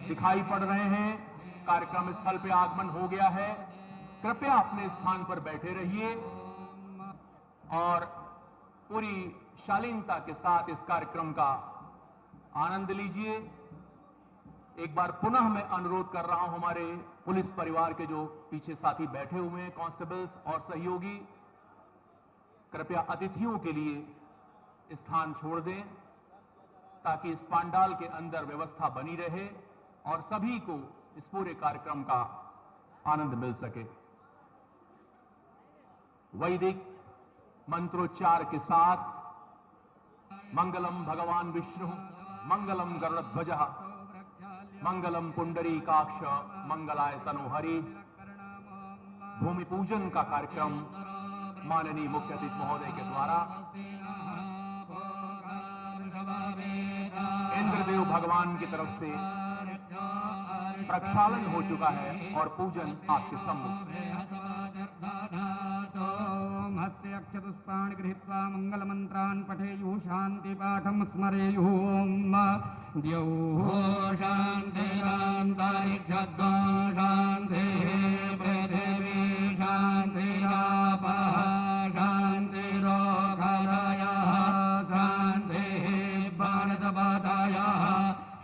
दिखाई पड़ रहे हैं। कार्यक्रम स्थल पे आगमन हो गया है। कृपया अपने स्थान पर बैठे रहिए और पूरी शालीनता के साथ इस कार्यक्रम का आनंद लीजिए। एक बार पुनः मैं अनुरोध कर रहा हूं हमारे पुलिस परिवार के जो पीछे साथी बैठे हुए हैं, कांस्टेबल्स और सहयोगी, कृपया अतिथियों के लिए स्थान छोड़ दें ताकि इस पंडाल के अंदर व्यवस्था बनी रहे और सभी को इस पूरे कार्यक्रम का आनंद मिल सके। वैदिक मंत्रोच्चार के साथ मंगलम भगवान विष्णु, मंगलम गरुड़ध्वजः, मंगलम पुंडरीकाक्ष, मंगलाय तनोहरि। भूमि पूजन का कार्यक्रम माननीय मुख्य अतिथि महोदय के द्वारा इंद्रदेव भगवान की तरफ से प्रक्षालन हो चुका है और पूजन आपके सम्मुख। हस्ते अक्षतुष्पाणि गृहीत्वा मंगलमन्त्रान् पठेयुः, शान्तिपाठं स्मरेयुः। ओम द्यौः शान्तिरान्तरिक्षद्वा शान्तिः, पृथिवी शान्तिरापः शान्तिरोषधयः, शान्तिः वनस्पतयः,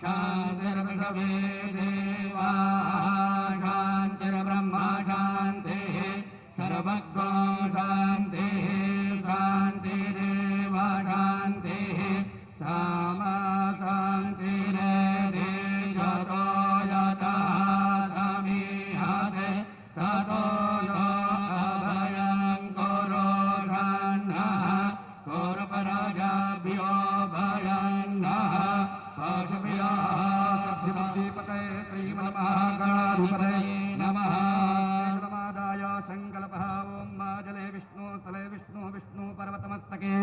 शान्तिर्वृषभे देवाः, शान्तिर्ब्रह्मा शान्तिः, सर्वज्ञो शान्तिः, शान्तिरेव शान्तिः, सामा शान्तिरेधि। यतो यतः समीहते ततो यो अभयं कुरु षण्णः, कुरु प्रजाभ्यो भयं नः, पशुभ्यो सिद्धिपतये श्रीमन्महागणाधिपतये नमः। संकल्पः ओम जले विष्णु, स्थले विष्णु, विष्णु पर्वतमस्तके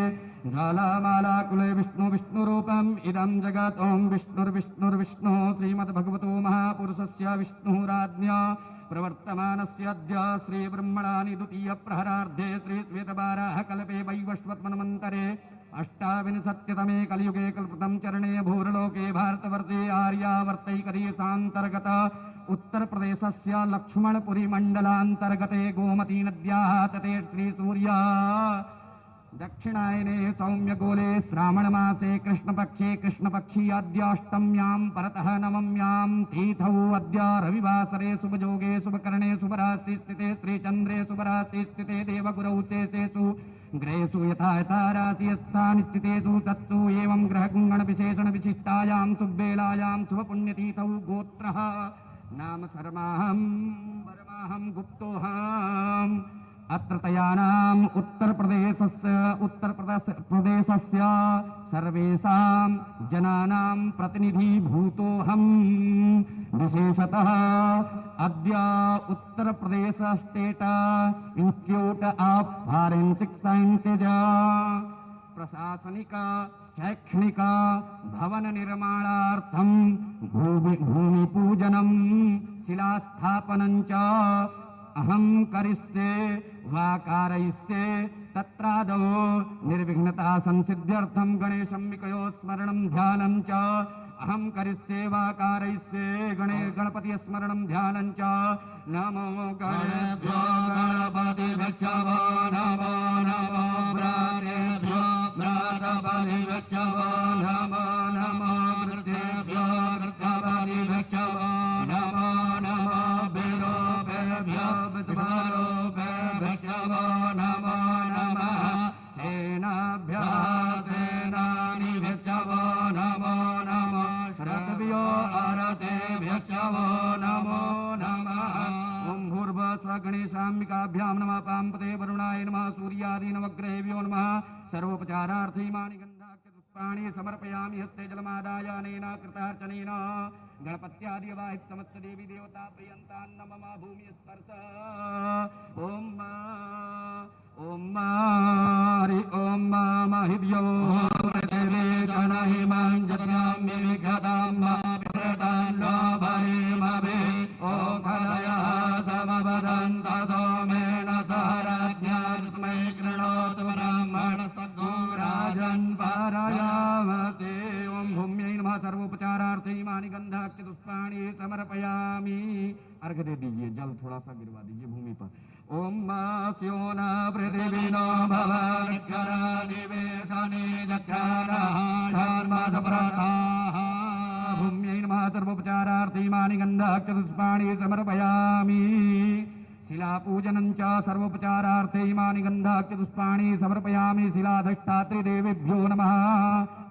ज्वालामालाकुले विष्णु, विष्णुरूपम् इदं जगत्। ओम विष्णुर्विष्णुर्विष्णुः श्रीमद्भगवतो महापुरुषस्य विष्णुराज्ञा प्रवर्तमानस्य अद्य श्रीब्रह्मणानि द्वितीयप्रहरार्धे श्रीश्वेतवाराहकल्पे वैवस्वतमन्वन्तरे अष्टाविंशत्यतमे कलियुगे कल्पितं चरणे भूर्लोके भारतवर्षे आर्यावर्तैकदेशान्तर्गत उत्तर प्रदेशस्य लक्ष्मणपुरी मंडलांतर्गते गोमती नद्याः तटे श्रीसूर्य दक्षिणायने सौम्यगोले श्रावणमासे कृष्णपक्षे कृष्णपक्षीयाद्याष्टम्यां परतः नवम्यां तिथौ अद्य रविवासरे शुभयोगे शुभकरणे शुभराशि स्थिते श्रीचन्द्रे शुभराशि स्थिते देवगुरौ शेषेषु ग्रहेषु यथा यथा राशिस्थानि स्थितेषु सत्सु एवं ग्रहगुणगण विशेषण विशिष्टायां शुभवेलायां शुभपुण्यतिथौ गोत्रः नाम शर्माहं वर्माहं गुप्तोऽहम्। अत्रतयानाम् उत्तरप्रदेशस्य सर्वेषां जनानां प्रतिनिधिभूतोऽहम्। विशेषतः अद्य Uttar Pradesh state Institute of forensic sciences प्रशासनिक शैक्षणिक भवन निर्माणार्थं भूमि पूजनं शिलास्थापनं च अहं करिष्ये वा कारयिष्ये। तत्रादौ निर्विघ्नता संसिद्ध्यर्थं गणेशं विकयो स्मरणं ध्यानं च अहं करिष्ये वा कारयिष्ये। गणपति स्मरणं ध्यानं च। नमो गणेभ्यो गणपतिभ्यो नमो नमो भ्रातेभ्यो भ्रातपतिभ्यो नमो नमो वृद्धेभ्यो वृद्धपतिभ्यो नमो नमो विरूपेभ्यो विष्णुरूपेभ्यो नमो नमः। सेनाभ्यः सेनानिभ्यो नमो नमः। शरद्भ्यो अरतेभ्यो नमो नमः। ओम भूर्भुवः गणेशाम्बिकाभ्यां नमः। पांपते वरुणाय नमः। सूर्यादि नवग्रहेभ्यो नमः। सर्वोपचारार्थे इमानि गन्धाक्षपुष्पाणि समर्पयामि। हस्ते जलमादाय अनेन कृतार्चनेन गणपत्यादि वाहित समस्त देवी देवता प्रियन्तान् नमः। भूमि स्पर्श ओम ओम हरि ओम महिभ्यो देवे गणहिमां जनामि विघ्नतां प्रदानो भरिमभि। ओम खलयः समवदन्तो सोमेन सहराज्ञास्मै कृणोतु ब्राह्मणस्तद्गो राजन् पारयामसे। ओम भूम्यै नमः। सर्वोपचारार्थे इमानि इमानि गंधाक्ष पुष्पाणि समर्पयामि। अर्घ दे दीजिए, जल थोड़ा सा गिरवा दीजिए भूमि पर। ओम स्योना पृथिवीनो भवक्षरा निवेशने दक्षाणः शर्मसप्रताः भूम्यै नमः। सर्वोपचारार्थे इमानि गन्धाक्ष पुष्पाणि समर्पयामि। शिलापूजनं च सर्वोपचारार्थे इमानि गन्धाक्ष पुष्पाणि समर्पयामि। शिलाधिष्ठात्री देवेभ्यो नमः।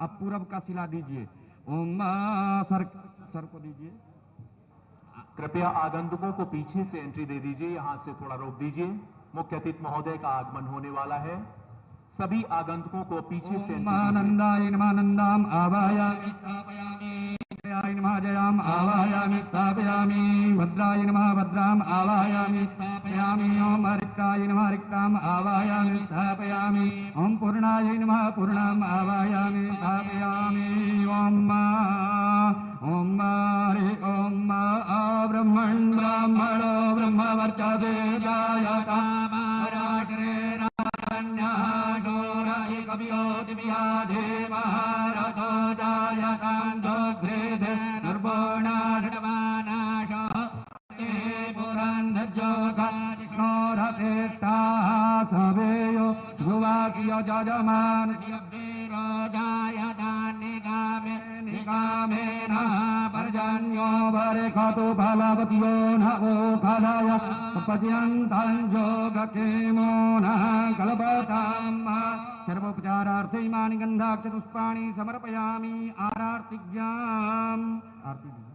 अब पूरब का शिला दीजिए। ओम सर को दीजिए। कृपया आगंतुकों को पीछे से एंट्री दे दीजिए, यहां से थोड़ा रोक दीजिए। मुख्य अतिथि महोदय का आगमन होने वाला है। सभी आगंतुकों को पीछे से आनंदाय नमः। आनंदाम आवाहयामि स्थापयामि। जयाय नमः। जयाम आवाहयामि स्थापयामि। भद्राय नमः। भद्राम आवाहयामि स्थापयामि। ओम रिक्ताय नमः। रिक्ताम आवाहयामि स्थापयामि। ओम पूर्णाय नमः। पूर्णाम आवाहयामि स्थापयामि। ओम हरि ओम ब्रह्मण ब्राह्मणो ब्रह्मवर्चसे जायता महाराष्ट्रे शोराहि कवियो दिव्या महारथो जायतां जोग्रेधे निर्वोणाढमानाश पुरन्धर्जोगादिष्णोरश्रेष्ठाः सवेयो ध्रुवाकियो जजमान जायतान्निगामे निगामेन पर्जन्यो वरेखतु फलवत्यो नवो खलय पर्यन्तं योगक्षेमो न कल्पताम्। सर्वोपचारार्थे इमानि गन्धाक्ष पुष्पाणि समर्पयामि। आरतिज्ञाम् आरती दीजिए।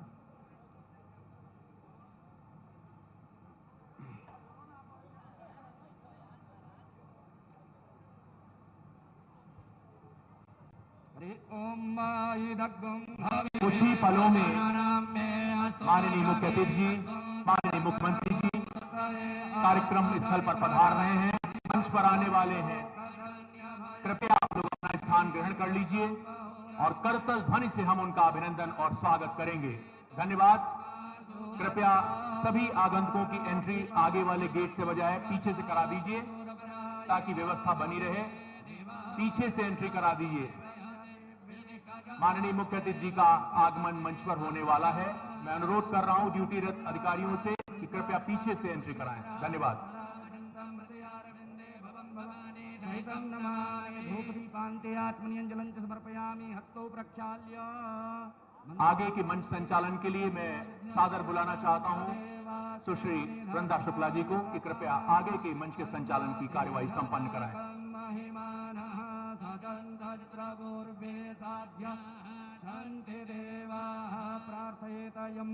कुछ ही पलों में माननीय मुख्य अतिथि जी, माननीय मुख्यमंत्री जी कार्यक्रम स्थल पर पधार रहे हैं, मंच पर आने वाले हैं। कृपया आप लोग अपना स्थान ग्रहण कर लीजिए और करतल ध्वनि से हम उनका अभिनंदन और स्वागत करेंगे। धन्यवाद। कृपया सभी आगंतुकों की एंट्री आगे वाले गेट से बजाय पीछे से करा दीजिए ताकि व्यवस्था बनी रहे। पीछे से एंट्री करा दीजिए। माननीय मुख्य अतिथि जी का आगमन मंच पर होने वाला है। मैं अनुरोध कर रहा हूं ड्यूटीरत अधिकारियों से कि कृपया पीछे से एंट्री कराएं। धन्यवाद। आगे के मंच संचालन के लिए मैं सादर बुलाना चाहता हूं सुश्री वृंदा शुक्ला जी को कि कृपया आगे के मंच के संचालन की कार्यवाही संपन्न कराएं।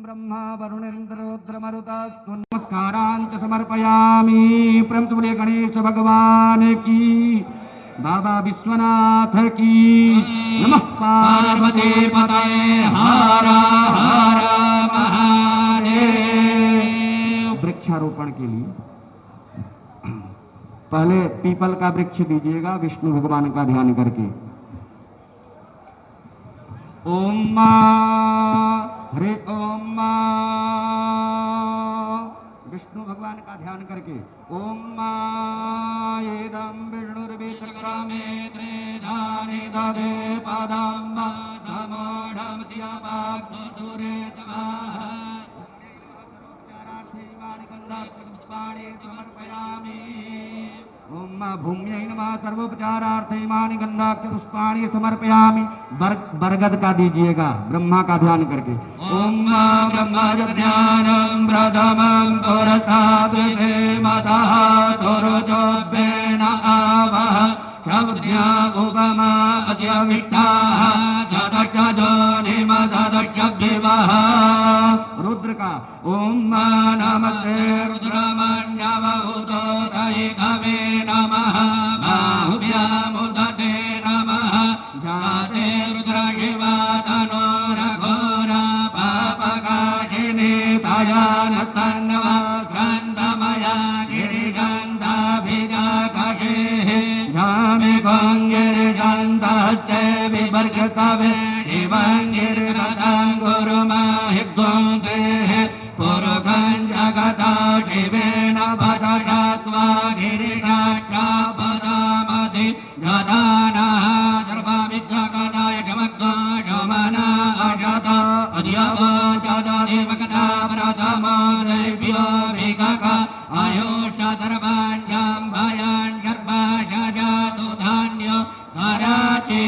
ब्रह्मा वरुणेन्द्रोद्रमरुतस्तु नमस्कारांच समर्पयामि। प्रेम से बोलिए गणेश भगवान की, बाबा विश्वनाथ की। नमः पार्वती पतये हर हर महादेव। वृक्षारोपण के लिए पहले पीपल का वृक्ष दीजिएगा विष्णु भगवान का ध्यान करके। ओम हरे ओम विष्णु भगवान का ध्यान करके। ओम एदं विष्णुर्विक्रमे त्रिधानि दधे पदं समोढं सियापाग्धुरे तमः। पुष्पाणि समर्पयामि। ओम भूम्यै नमः। सर्वोपचारार्थे इमानि गन्धाक्ष पुष्पाणि समर्पयामि। बरगद का दीजिएगा ब्रह्मा का ध्यान करके। ओम ब्रह्मज्ञानं प्रथमं पुरस्ताद्वे मतः सुरजोभ्येन आवः शब्द्या उपमा अद्यविष्टाः जदक्षजोनिमदक्षभ्यवः। रुद्र का ओम नमस्ते रुद्रमण्यवहुतोदयिकवे नमः। बाहुभ्यामुदते नमः। जाते रुद्रशिवातनोरघोरा पापकाशिनी तयानस्तन्नव गन्धमया गिरिगन्धाभिजाकषेः। झामि गङ्गिर्गन्धस्ते विवर्गतवे शिवङ्गिर्गतं गुरुमाहिध्वंसेः। पुरुषं जगता शिवेन भजयत्वा गिरिराष्ट्रापदामसि गदानः सर्वविद्यागणाय जमग्ना शमना अशत अद्यव चाददेवकना प्रथमादेभ्यो विकक आयुष्यधर्माञ्जं भयान् गर्भाशजातु धान्यो धराचे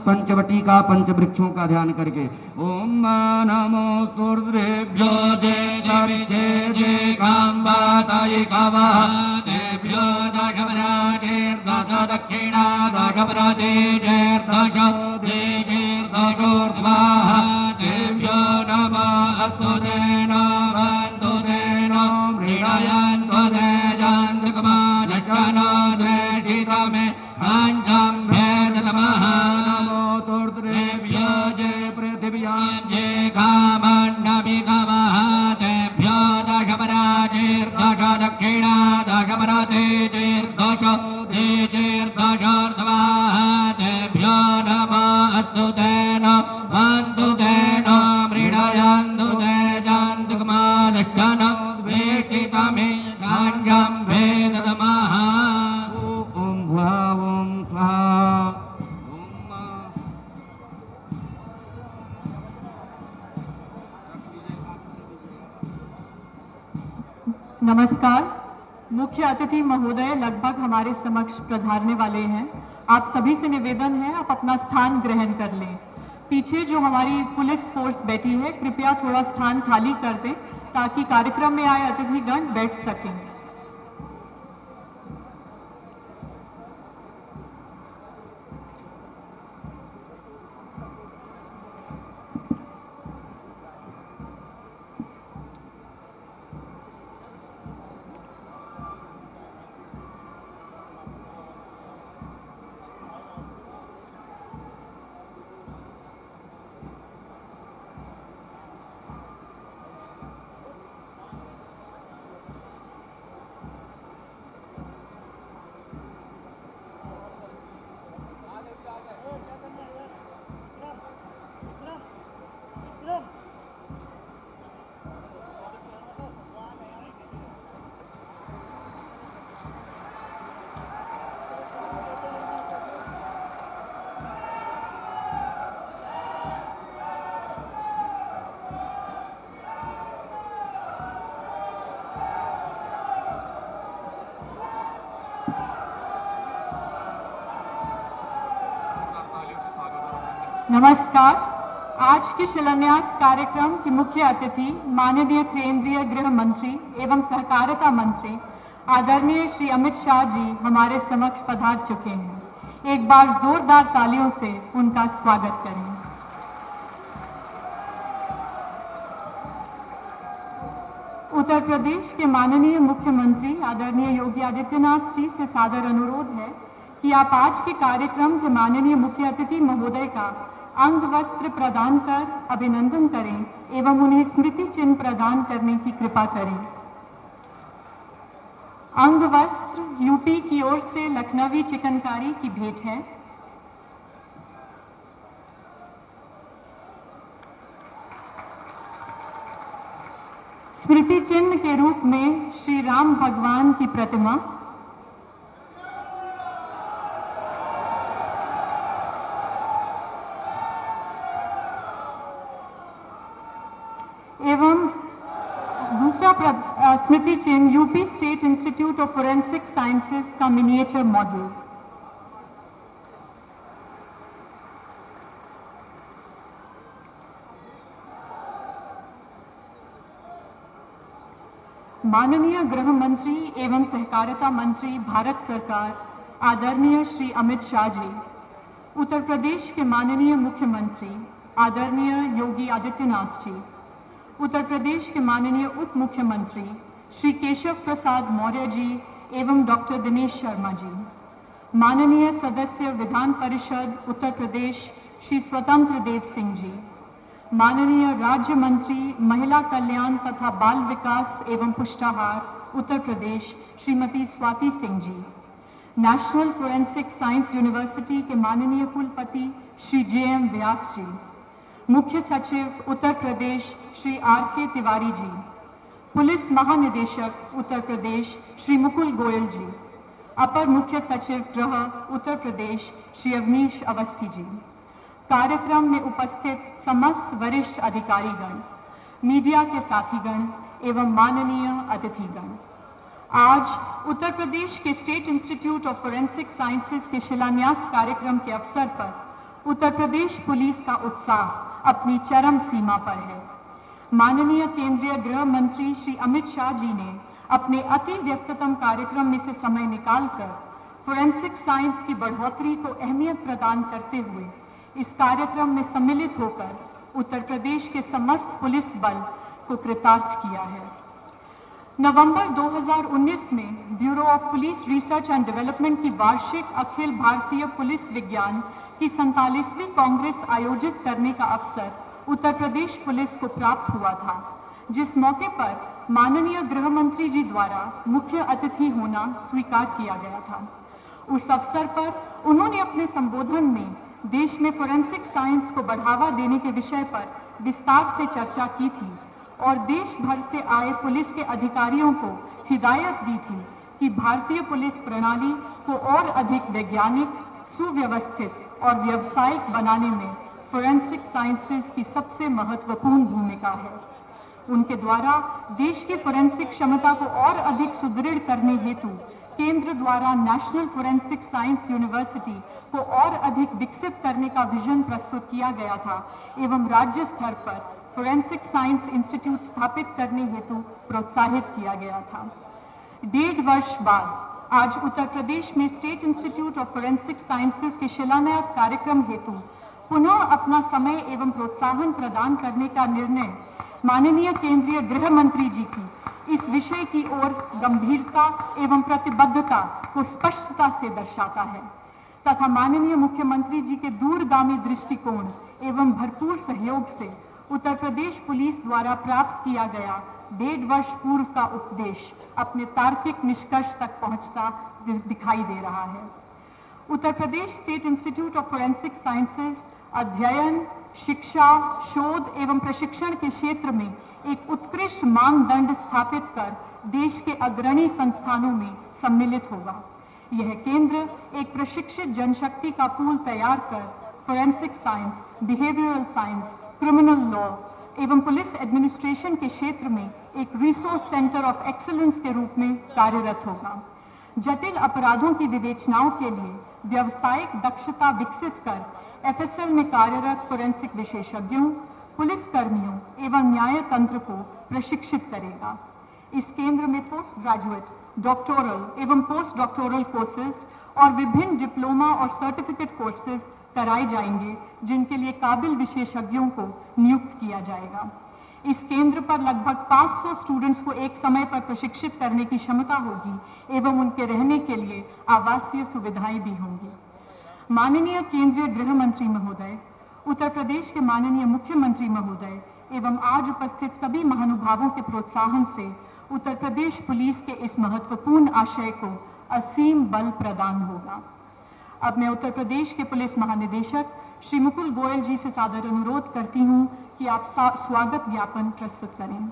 पंचवटी का पंच वृक्षों का ध्यान करके ओम नमो स्तुर्द्रेभ्यो जय काम्बाताय कावः देभ्यो दशमराजेर्दश दक्षिणा दशमराजेर्दश देजेर्दशोर्ध्वाः देभ्यो नमः अस्तु तेनो वन्तु तेनो मृणयन्तु तेजान्तकमादक्षनो द्वेषितमे आञ्जं भेदतमः नमो तुर्द्रेभ्यो जय पृथिव्यां जय कामण्डविकवः तेभ्यो दशमराजेर्दश दक्षिणा दशमराजेर्दश देजेर्दशोर्ध्वाः तेभ्यो नमः अस्तु तेनो वन्तु तेनो मृणयन्तु तेजान्तकमादक्षनो द्वेषितमे आञ्जं भेदतमः नमस्कार। मुख्य अतिथि महोदय लगभग हमारे समक्ष पधारने वाले हैं। आप सभी से निवेदन है आप अपना स्थान ग्रहण कर लें। पीछे जो हमारी पुलिस फोर्स बैठी है कृपया थोड़ा स्थान खाली कर दें ताकि कार्यक्रम में आए अतिथिगण बैठ सकें। नमस्कार। आज के शिलान्यास कार्यक्रम के मुख्य अतिथि माननीय केंद्रीय गृह मंत्री एवं सहकारिता मंत्री आदरणीय श्री अमित शाह जी हमारे समक्ष पधार चुके हैं। एक बार जोरदार तालियों से उनका स्वागत करें। उत्तर प्रदेश के माननीय मुख्यमंत्री आदरणीय योगी आदित्यनाथ जी से सादर अनुरोध है कि आप आज के कार्यक्रम के माननीय मुख्य अतिथि महोदय का अंग वस्त्र प्रदान कर अभिनंदन करें एवं उन्हें स्मृति चिन्ह प्रदान करने की कृपा करें। अंग वस्त्र यूपी की ओर से लखनवी चिकनकारी की भेंट है। स्मृति चिन्ह के रूप में श्री राम भगवान की प्रतिमा, एवं दूसरा स्मृति चिन्ह UP state Institute of Forensic sciences का मिनिएचर मॉडल। माननीय गृह मंत्री एवं सहकारिता मंत्री भारत सरकार आदरणीय श्री अमित शाह जी, उत्तर प्रदेश के माननीय मुख्यमंत्री आदरणीय योगी आदित्यनाथ जी, उत्तर प्रदेश के माननीय उप मुख्यमंत्री श्री केशव प्रसाद मौर्य जी एवं डॉक्टर दिनेश शर्मा जी, माननीय सदस्य विधान परिषद उत्तर प्रदेश श्री स्वतंत्र देव सिंह जी, माननीय राज्य मंत्री महिला कल्याण तथा बाल विकास एवं पुष्टाहार Uttar Pradesh Shrimati Swati Singh ji, national forensic science university के माननीय कुलपति श्री JM व्यास जी, मुख्य सचिव उत्तर प्रदेश श्री RK तिवारी जी, पुलिस महानिदेशक उत्तर प्रदेश श्री मुकुल गोयल जी, अपर मुख्य सचिव गृह उत्तर प्रदेश श्री अवनीश अवस्थी जी, कार्यक्रम में उपस्थित समस्त वरिष्ठ अधिकारीगण, मीडिया के साथीगण एवं माननीय अतिथिगण, आज उत्तर प्रदेश के state Institute of Forensic sciences के शिलान्यास कार्यक्रम के अवसर पर उत्तर प्रदेश पुलिस का उत्साह अपनी चरम सीमा पर है। माननीय केंद्रीय गृह मंत्री श्री अमित शाह जी ने अपने अति व्यस्ततम कार्यक्रम में से समय निकालकर फोरेंसिक साइंस की बढ़ोतरी को अहमियत प्रदान करते हुए इस कार्यक्रम में सम्मिलित होकर उत्तर प्रदेश के समस्त पुलिस बल को कृतार्थ किया है। नवंबर 2019 में bureau of police research and development की वार्षिक अखिल भारतीय पुलिस विज्ञान की 47वीं कांग्रेस आयोजित करने का अवसर उत्तर प्रदेश पुलिस को प्राप्त हुआ था, जिस मौके पर माननीय गृह मंत्री जी द्वारा मुख्य अतिथि होना स्वीकार किया गया था। उस अवसर पर उन्होंने अपने संबोधन में देश में फोरेंसिक साइंस को बढ़ावा देने के विषय पर विस्तार से चर्चा की थी और देश भर से आए पुलिस के अधिकारियों को हिदायत दी थी कि भारतीय पुलिस प्रणाली को और अधिक वैज्ञानिक, सुव्यवस्थित और व्यावसायिक बनाने में फोरेंसिक साइंसेज की सबसे महत्वपूर्ण भूमिका है। उनके द्वारा देश की फोरेंसिक क्षमता को और अधिक सुदृढ़ करने हेतु केंद्र द्वारा नेशनल फोरेंसिक साइंस यूनिवर्सिटी को और अधिक विकसित करने का विजन प्रस्तुत किया गया था एवं राज्य स्तर पर फोरेंसिक साइंस इंस्टीट्यूट स्थापित करने हेतु प्रोत्साहित किया गया था। 1.5 वर्ष बाद आज उत्तर प्रदेश में state Institute of Forensic sciences के शिलान्यास कार्यक्रम हेतु पुनः अपना समय एवं प्रोत्साहन प्रदान करने का निर्णय माननीय केंद्रीय गृह मंत्री जी की इस विषय की ओर गंभीरता एवं प्रतिबद्धता को स्पष्टता से दर्शाता है तथा माननीय मुख्यमंत्री जी के दूरगामी दृष्टिकोण एवं भरपूर सहयोग से उत्तर प्रदेश पुलिस द्वारा प्राप्त किया गया 1.5 वर्ष पूर्व का उपदेश अपने तार्किक निष्कर्ष तक पहुंचता दिखाई दे रहा है। Uttar Pradesh State Institute of Forensic Sciences अध्ययन, शिक्षा, शोध एवं प्रशिक्षण के क्षेत्र में एक उत्कृष्ट मानदंड स्थापित कर देश के अग्रणी संस्थानों में सम्मिलित होगा। यह केंद्र एक प्रशिक्षित जनशक्ति का पूल तैयार कर forensic science, behavioural science, criminal law एवं पुलिस एडमिनिस्ट्रेशन के क्षेत्र में एक रिसोर्स सेंटर ऑफ एक्सीलेंस के रूप में कार्यरत होगा। जटिल अपराधों की विवेचनाओं के लिए व्यावसायिक दक्षता विकसित कर एफएसएल में कार्यरत फोरेंसिक विशेषज्ञों, पुलिस कर्मियों एवं न्याय तंत्र को प्रशिक्षित करेगा। इस केंद्र में पोस्ट ग्रेजुएट, डॉक्टोरल एवं पोस्ट डॉक्टोरल कोर्सेज और विभिन्न डिप्लोमा और सर्टिफिकेट कोर्सेज कराए जाएंगे, जिनके लिए काबिल विशेषज्ञों को नियुक्त किया जाएगा। इस केंद्र पर लगभग 500 स्टूडेंट्स को एक समय पर प्रशिक्षित करने की क्षमता होगी एवं उनके रहने के लिए आवासीय सुविधाएं भी होंगी। माननीय केंद्रीय गृह मंत्री महोदय, उत्तर प्रदेश के माननीय मुख्यमंत्री महोदय एवं आज उपस्थित सभी महानुभावों के प्रोत्साहन से उत्तर प्रदेश पुलिस के इस महत्वपूर्ण आशय को असीम बल प्रदान होगा। अब मैं उत्तर प्रदेश के पुलिस महानिदेशक श्री मुकुल गोयल जी से सादर अनुरोध करती हूं कि आप स्वागत ज्ञापन प्रस्तुत करें।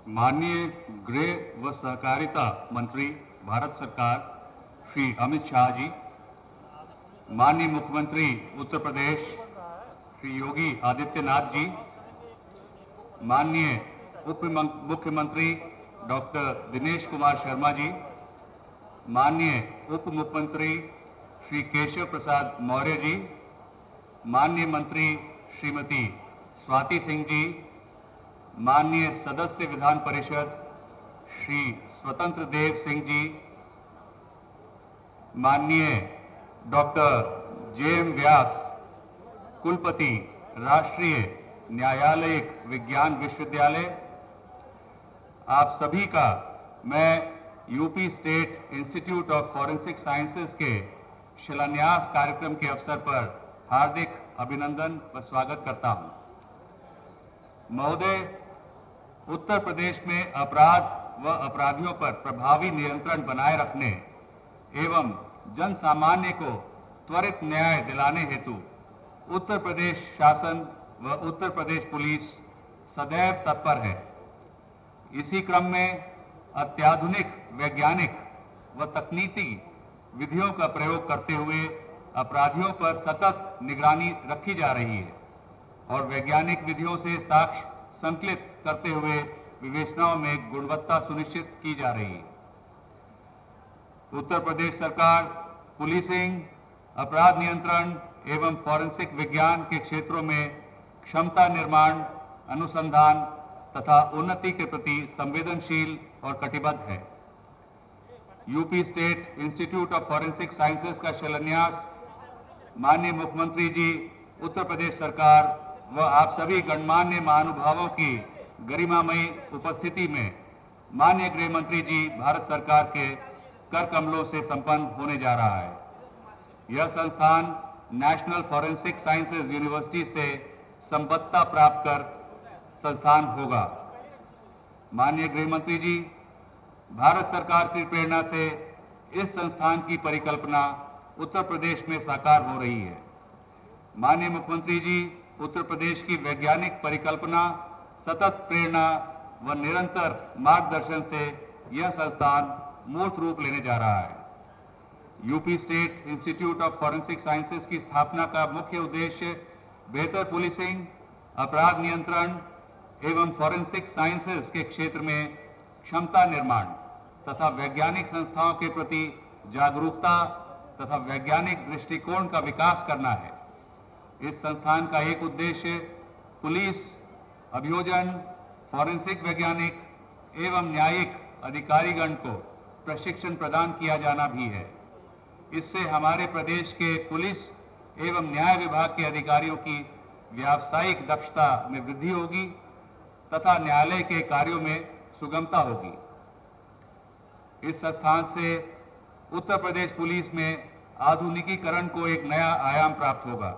माननीय गृह व सहकारिता मंत्री भारत सरकार श्री अमित शाह जी, माननीय मुख्यमंत्री उत्तर प्रदेश श्री योगी आदित्यनाथ जी, माननीय उप मुख्यमंत्री डॉक्टर दिनेश कुमार शर्मा जी, माननीय उप मुख्यमंत्री श्री केशव प्रसाद मौर्य जी, माननीय मंत्री श्रीमती स्वाति सिंह जी, माननीय सदस्य विधान परिषद श्री स्वतंत्र देव सिंह जी, माननीय डॉक्टर जे.एम. व्यास, कुलपति राष्ट्रीय न्यायालयिक विज्ञान विश्वविद्यालय, आप सभी का मैं UP state Institute of Forensic sciences के शिलान्यास कार्यक्रम के अवसर पर हार्दिक अभिनंदन व स्वागत करता हूं। महोदय, उत्तर प्रदेश में अपराध व अपराधियों पर प्रभावी नियंत्रण बनाए रखने एवं जन सामान्य को त्वरित न्याय दिलाने हेतु उत्तर प्रदेश शासन व उत्तर प्रदेश पुलिस सदैव तत्पर है। इसी क्रम में अत्याधुनिक वैज्ञानिक व तकनीकी विधियों का प्रयोग करते हुए अपराधियों पर सतत निगरानी रखी जा रही है और वैज्ञानिक विधियों से साक्ष्य संकलित करते हुए विवेचनाओं में गुणवत्ता सुनिश्चित की जा रही है। उत्तर प्रदेश सरकार पुलिसिंग, अपराध नियंत्रण एवं फॉरेंसिक विज्ञान के क्षेत्रों में क्षमता निर्माण, अनुसंधान तथा उन्नति के प्रति संवेदनशील और कटिबद्ध है। UP state Institute of forensic sciences का शिलान्यास माननीय मुख्यमंत्री जी, उत्तर प्रदेश सरकार व आप सभी गणमान्य महानुभावों की गरिमामयी उपस्थिति में माननीय गृह मंत्री जी, भारत सरकार के कर कमलों से संपन्न होने जा रहा है। यह संस्थान नेशनल फॉरेंसिक साइंसेज यूनिवर्सिटी से संबद्धता प्राप्त कर संस्थान होगा। माननीय गृह मंत्री जी, भारत सरकार की प्रेरणा से इस संस्थान की परिकल्पना उत्तर प्रदेश में साकार हो रही है। माननीय मुख्यमंत्री जी, उत्तर प्रदेश की वैज्ञानिक परिकल्पना, सतत प्रेरणा व निरंतर मार्गदर्शन से यह संस्थान मूर्त रूप लेने जा रहा है। UP state Institute of forensic sciences की स्थापना का मुख्य उद्देश्य बेहतर पुलिसिंग, अपराध नियंत्रण एवं फॉरेंसिक साइंसेज के क्षेत्र में क्षमता निर्माण तथा वैज्ञानिक संस्थाओं के प्रति जागरूकता तथा वैज्ञानिक दृष्टिकोण का विकास करना है। इस संस्थान का एक उद्देश्य पुलिस, अभियोजन, फॉरेंसिक वैज्ञानिक एवं न्यायिक अधिकारीगण को प्रशिक्षण प्रदान किया जाना भी है। इससे हमारे प्रदेश के पुलिस एवं न्याय विभाग के अधिकारियों की व्यावसायिक दक्षता में वृद्धि होगी तथा न्यायालय के कार्यों में सुगमता होगी। इस संस्थान से उत्तर प्रदेश पुलिस में आधुनिकीकरण को एक नया आयाम प्राप्त होगा।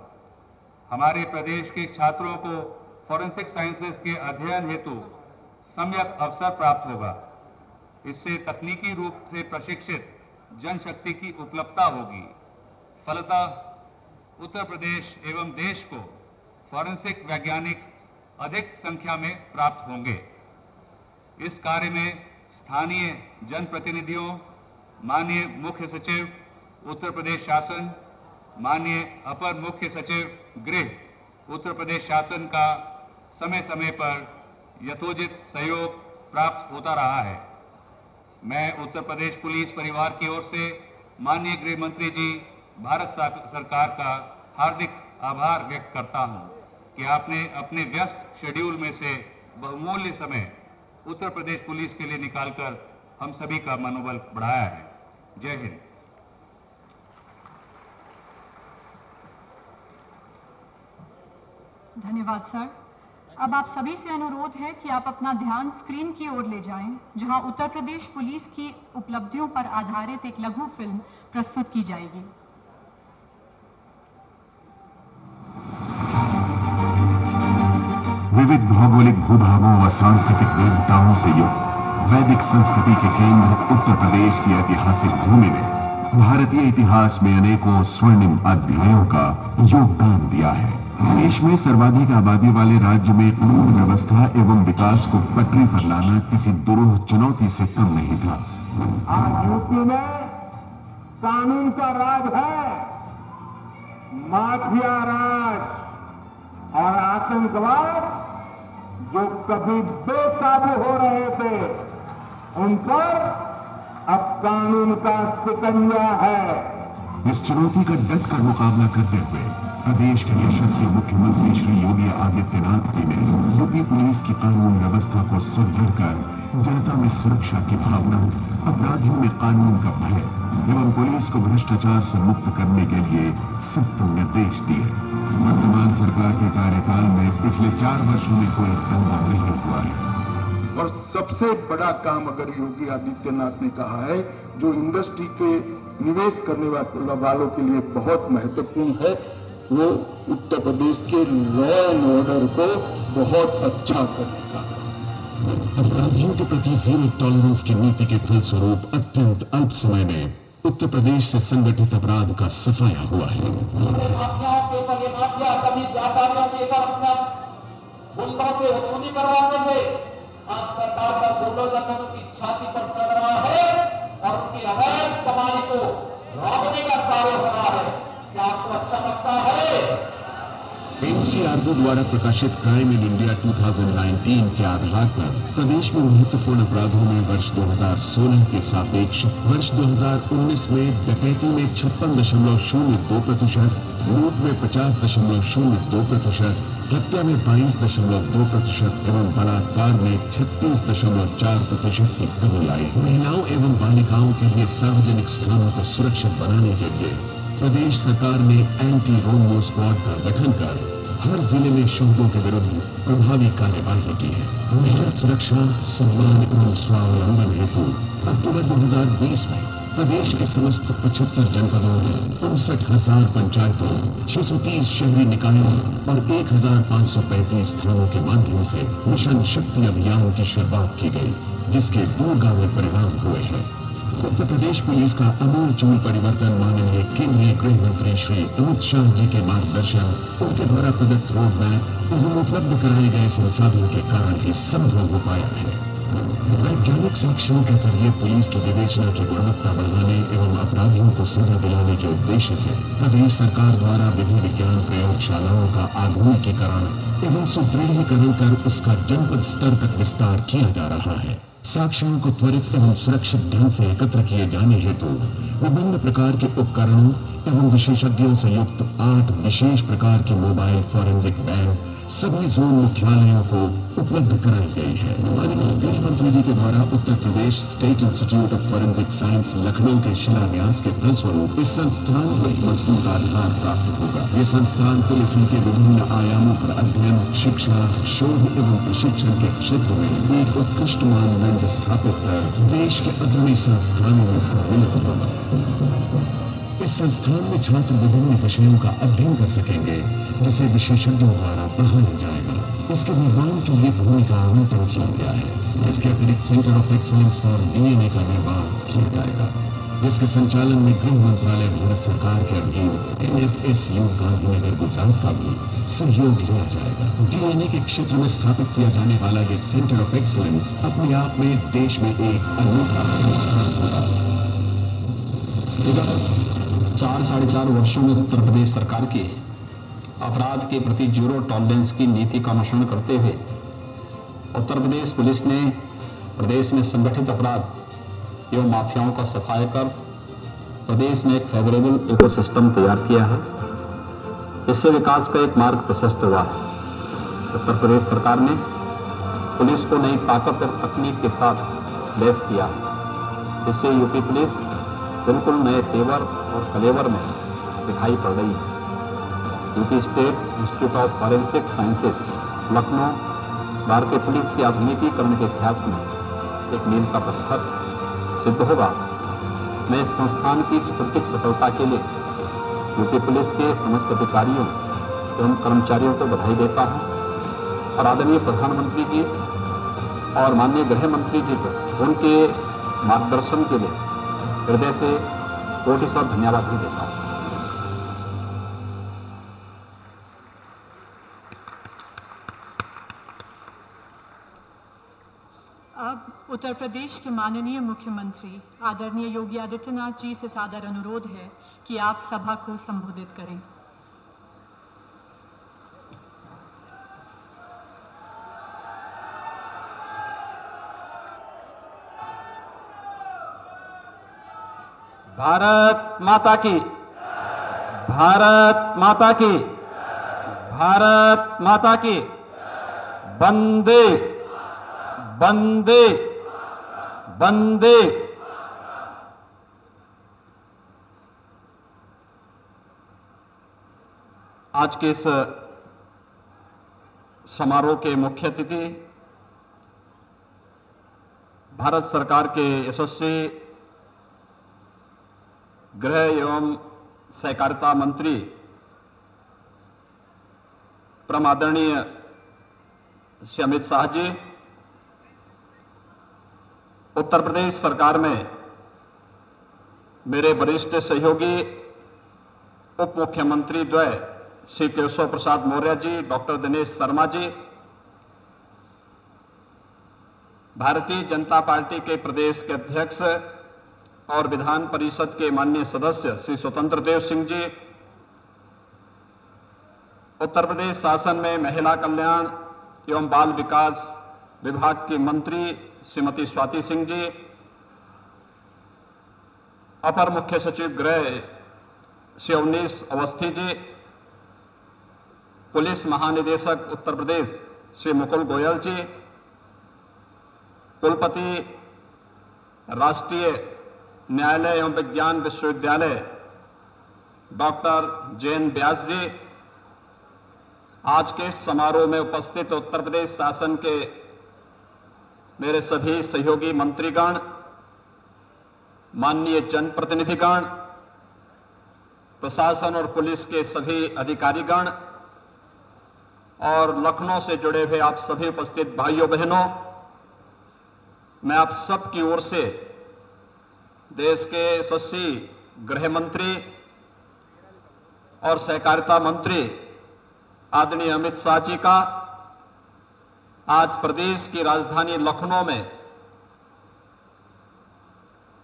हमारे प्रदेश के छात्रों को फॉरेंसिक साइंसेज के अध्ययन हेतु सम्यक अवसर प्राप्त होगा। इससे तकनीकी रूप से प्रशिक्षित जनशक्ति की उपलब्धता होगी। फलतः उत्तर प्रदेश एवं देश को फॉरेंसिक वैज्ञानिक अधिक संख्या में प्राप्त होंगे। इस कार्य में स्थानीय जनप्रतिनिधियों, माननीय मुख्य सचिव उत्तर प्रदेश शासन, माननीय अपर मुख्य सचिव गृह उत्तर प्रदेश शासन का समय समय पर यथोचित सहयोग प्राप्त होता रहा है। मैं उत्तर प्रदेश पुलिस परिवार की ओर से माननीय गृह मंत्री जी, भारत सरकार का हार्दिक आभार व्यक्त करता हूं कि आपने अपने व्यस्त शेड्यूल में से बहुमूल्य समय उत्तर प्रदेश पुलिस के लिए निकालकर हम सभी का मनोबल बढ़ाया है। जय हिंद। धन्यवाद सर। अब आप सभी से अनुरोध है कि आप अपना ध्यान स्क्रीन की ओर ले जाएं, जहां उत्तर प्रदेश पुलिस की उपलब्धियों पर आधारित एक लघु फिल्म प्रस्तुत की जाएगी। विविध भौगोलिक भूभागों व सांस्कृतिक विविधताओं से युक्त वैदिक संस्कृति के केंद्र उत्तर प्रदेश की ऐतिहासिक भूमि ने भारतीय इतिहास में अनेकों स्वर्णिम अध्यायों का योगदान दिया है। देश में सर्वाधिक आबादी वाले राज्य में कानून व्यवस्था एवं विकास को पटरी पर लाना किसी दुरूह चुनौती से कम नहीं था। आज यूपी में कानून का राज है, माफिया राज और आतंकवाद जो कभी बेकाबू हो रहे थे, उन पर अब कानून का शिकंजा है। इस चुनौती का डटकर मुकाबला करते हुए प्रदेश के यशस्वी मुख्यमंत्री श्री योगी आदित्यनाथ जी ने यूपी पुलिस की कानून व्यवस्था को सुदृढ़ कर जनता में सुरक्षा की भावना, अपराधियों में कानून का भय एवं पुलिस को भ्रष्टाचार से मुक्त करने के लिए सख्त निर्देश दिए। वर्तमान सरकार के कार्यकाल में पिछले 4 वर्षों में कोई दंगा नहीं हुआ है। और सबसे बड़ा काम अगर योगी आदित्यनाथ ने कहा है, जो इंडस्ट्री के निवेश करने वालों के लिए बहुत महत्वपूर्ण है, वो उत्तर प्रदेश के लॉ एंड ऑर्डर को बहुत अच्छा करने जा रहा है। अपराधियों के प्रति जीरो टॉलरेंस की नीति के फलस्वरूप अत्यंत अल्प समय में उत्तर प्रदेश से संगठित अपराध का सफाया हुआ है। कभी व्यापारियों के गुंडों से वसूली करवाते थे, आज सरकार का गुंडों की छाती पर चढ़ रहा है और उनकी अवैध कमाई को रोकने का कार्य हो रहा है। क्या आपको अच्छा लगता है? एनसीआरबी द्वारा प्रकाशित क्राइम इन इंडिया 2019 के आधार पर प्रदेश में महत्वपूर्ण अपराधों में वर्ष 2016 के सापेक्ष वर्ष 2019 में डकैती में 56.02%, लूट में 50.02%, हत्या में 22.2% एवं बलात्कार में 36.4% की कमी आई। महिलाओं एवं बालिकाओं के लिए सार्वजनिक स्थानों को सुरक्षित बनाने के लिए प्रदेश सरकार ने एंटी रोमियो स्क्वाड का गठन कर हर जिले में शहीदों के विरुद्ध प्रभावी कार्यवाही की है। महिला सुरक्षा, सम्मान एवं स्वावलंबन हेतु अक्टूबर 2020 में प्रदेश के समस्त 75 जनपदों, 59,000 पंचायतों, 630 शहरी निकायों और 1,535 थानों के माध्यम से मिशन शक्ति अभियान की शुरुआत की गई, जिसके दूरगामी परिणाम हुए हैं। उत्तर प्रदेश पुलिस का आमूलचूल परिवर्तन माननीय केंद्रीय गृह मंत्री श्री अमित शाह जी के मार्गदर्शन, उनके द्वारा प्रदत्त रोड मैप एवं उपलब्ध कराए गए संसाधन के कारण ही संभव हो पाया है। वैज्ञानिक साक्ष्यों के जरिए पुलिस की विवेचना की गुणवत्ता बढ़ाने एवं अपराधियों को सजा दिलाने के उद्देश्य से प्रदेश सरकार द्वारा विधि विज्ञान प्रयोगशालाओं का आधुनिकीकरण एवं सुदृढ़ीकरण कर उसका जनपद स्तर तक विस्तार किया जा रहा है। साक्ष्यों को त्वरित एवं सुरक्षित ढंग से एकत्र किए जाने हेतु विभिन्न प्रकार के उपकरणों एवं विशेषज्ञों से युक्त 8 विशेष प्रकार की मोबाइल फॉरेंसिक वैन सभी जोन मुख्यालयों को उपलब्ध कराई गई है। माननीय गृह मंत्री जी के द्वारा Uttar Pradesh State Institute of Forensic Science Lucknow के शिलान्यास के फलस्वरूप इस संस्थान को एक मजबूत आधार प्राप्त होगा। ये संस्थान पुलिस के विभिन्न आयामों पर अध्ययन, शिक्षा, शोध एवं प्रशिक्षण के क्षेत्र में एक उत्कृष्ट मानदंड स्थापित कर देश के अग्रणी संस्थानों में सम्मिलित होगा। इस संस्थान में छात्र विभिन्न विषयों का अध्ययन कर सकेंगे, जिसे विशेषज्ञों द्वारा पढ़ाया जाएगा। इसके निर्माण के लिए भूमि का आवंटन किया गया है। इसके अतिरिक्त centre of excellence for DNA का निर्माण किया जाएगा। इसके संचालन में गृह मंत्रालय भारत सरकार के अधीन NFSU गांधीनगर गुजरात का भी सहयोग लिया जाएगा। डीएनए के क्षेत्र में स्थापित किया जाने वाला ये सेंटर ऑफ एक्सीलेंस अपने आप में देश में एक अनूठा संस्थान होगा। 4-4.5 वर्षों में उत्तर प्रदेश सरकार की अपराध के प्रति जीरो टॉलरेंस की नीति का अनुसरण करते हुए उत्तर प्रदेश पुलिस ने प्रदेश में संगठित अपराध एवं माफियाओं का सफाया कर प्रदेश में एक फेवरेबल इकोसिस्टम तैयार किया है। इससे विकास का एक मार्ग प्रशस्त हुआ है। उत्तर प्रदेश सरकार ने पुलिस को नई ताकत और तकनीक के साथ लैस किया है। इससे यूपी पुलिस बिल्कुल नए तेवर और कलेवर में दिखाई पड़ रही है। UP state Institute of forensic sciences Lucknow भारतीय पुलिस के आधुनिकीकरण के इतिहास में एक मील का पत्थर सिद्ध होगा। मैं इस संस्थान की चतुर्थिक सफलता के लिए यूपी पुलिस के समस्त अधिकारियों एवं कर्मचारियों को बधाई देता हूं और आदरणीय प्रधानमंत्री जी और माननीय गृह मंत्री जी को उनके मार्गदर्शन के लिए हृदय से कोटि-सौ धन्यवाद भी देता हूं। अब उत्तर प्रदेश के माननीय मुख्यमंत्री आदरणीय योगी आदित्यनाथ जी से सादर अनुरोध है कि आप सभा को संबोधित करें। भारत माता की, भारत माता की, भारत माता की, वंदे वंदे वंदे। आज के इस समारोह के मुख्य अतिथि भारत सरकार के यशस्वी गृह एवं सहकारिता मंत्री परम आदरणीय श्री अमित शाह जी, उत्तर प्रदेश सरकार में मेरे वरिष्ठ सहयोगी उप मुख्यमंत्री द्वय श्री केशव प्रसाद मौर्य जी, डॉक्टर दिनेश शर्मा जी, भारतीय जनता पार्टी के प्रदेश के अध्यक्ष और विधान परिषद के माननीय सदस्य श्री स्वतंत्र देव सिंह जी, उत्तर प्रदेश शासन में महिला कल्याण एवं बाल विकास विभाग की मंत्री श्रीमती स्वाति सिंह जी, अपर मुख्य सचिव गृह श्री अवनीश अवस्थी जी, पुलिस महानिदेशक उत्तर प्रदेश श्री मुकुल गोयल जी, कुलपति राष्ट्रीय न्यायालय एवं विज्ञान विश्वविद्यालय डॉक्टर जैन व्यास जी, आज के समारोह में उपस्थित उत्तर प्रदेश शासन के मेरे सभी सहयोगी मंत्रीगण, माननीय जनप्रतिनिधिगण, प्रशासन और पुलिस के सभी अधिकारीगण और लखनऊ से जुड़े हुए आप सभी उपस्थित भाइयों बहनों, मैं आप सब की ओर से देश के यशस्वी गृह मंत्री और सहकारिता मंत्री आदरणीय अमित शाह जी का आज प्रदेश की राजधानी लखनऊ में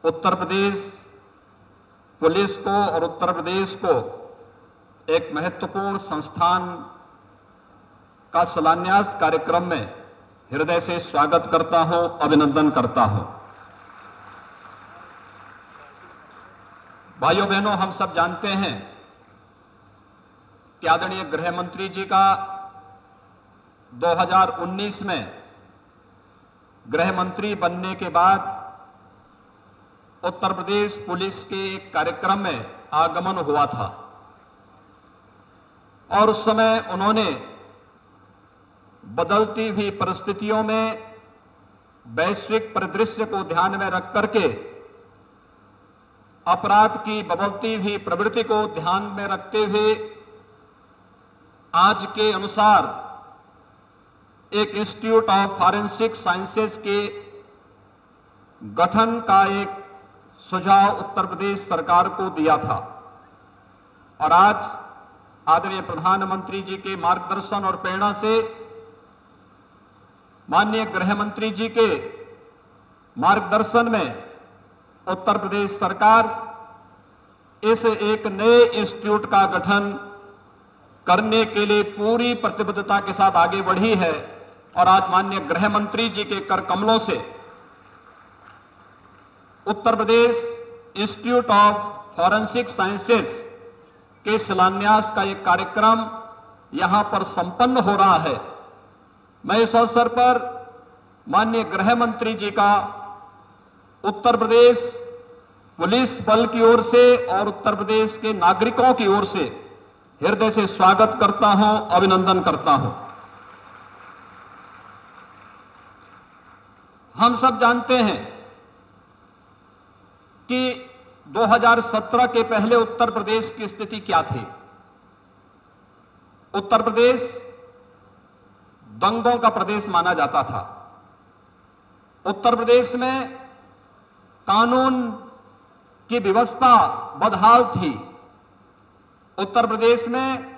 उत्तर प्रदेश पुलिस को और उत्तर प्रदेश को एक महत्वपूर्ण संस्थान का शिलान्यास कार्यक्रम में हृदय से स्वागत करता हूं, अभिनंदन करता हूं। भाइयों बहनों, हम सब जानते हैं कि आदरणीय गृह मंत्री जी का 2019 में गृह मंत्री बनने के बाद उत्तर प्रदेश पुलिस के एक कार्यक्रम में आगमन हुआ था और उस समय उन्होंने बदलती हुई परिस्थितियों में वैश्विक परिदृश्य को ध्यान में रख करके अपराध की बदलती हुई प्रवृत्ति को ध्यान में रखते हुए आज के अनुसार एक इंस्टीट्यूट ऑफ फॉरेंसिक साइंसेज के गठन का एक सुझाव उत्तर प्रदेश सरकार को दिया था और आज आदरणीय प्रधानमंत्री जी के मार्गदर्शन और प्रेरणा से माननीय गृह मंत्री जी के मार्गदर्शन में उत्तर प्रदेश सरकार इस एक नए इंस्टीट्यूट का गठन करने के लिए पूरी प्रतिबद्धता के साथ आगे बढ़ी है और आज माननीय गृह मंत्री जी के कर कमलों से Uttar Pradesh institute of forensic sciences के शिलान्यास का एक कार्यक्रम यहां पर संपन्न हो रहा है। मैं इस अवसर पर माननीय गृह मंत्री जी का उत्तर प्रदेश पुलिस बल की ओर से और उत्तर प्रदेश के नागरिकों की ओर से हृदय से स्वागत करता हूं, अभिनंदन करता हूं। हम सब जानते हैं कि 2017 के पहले उत्तर प्रदेश की स्थिति क्या थी। उत्तर प्रदेश दंगों का प्रदेश माना जाता था। उत्तर प्रदेश में कानून की व्यवस्था बदहाल थी। उत्तर प्रदेश में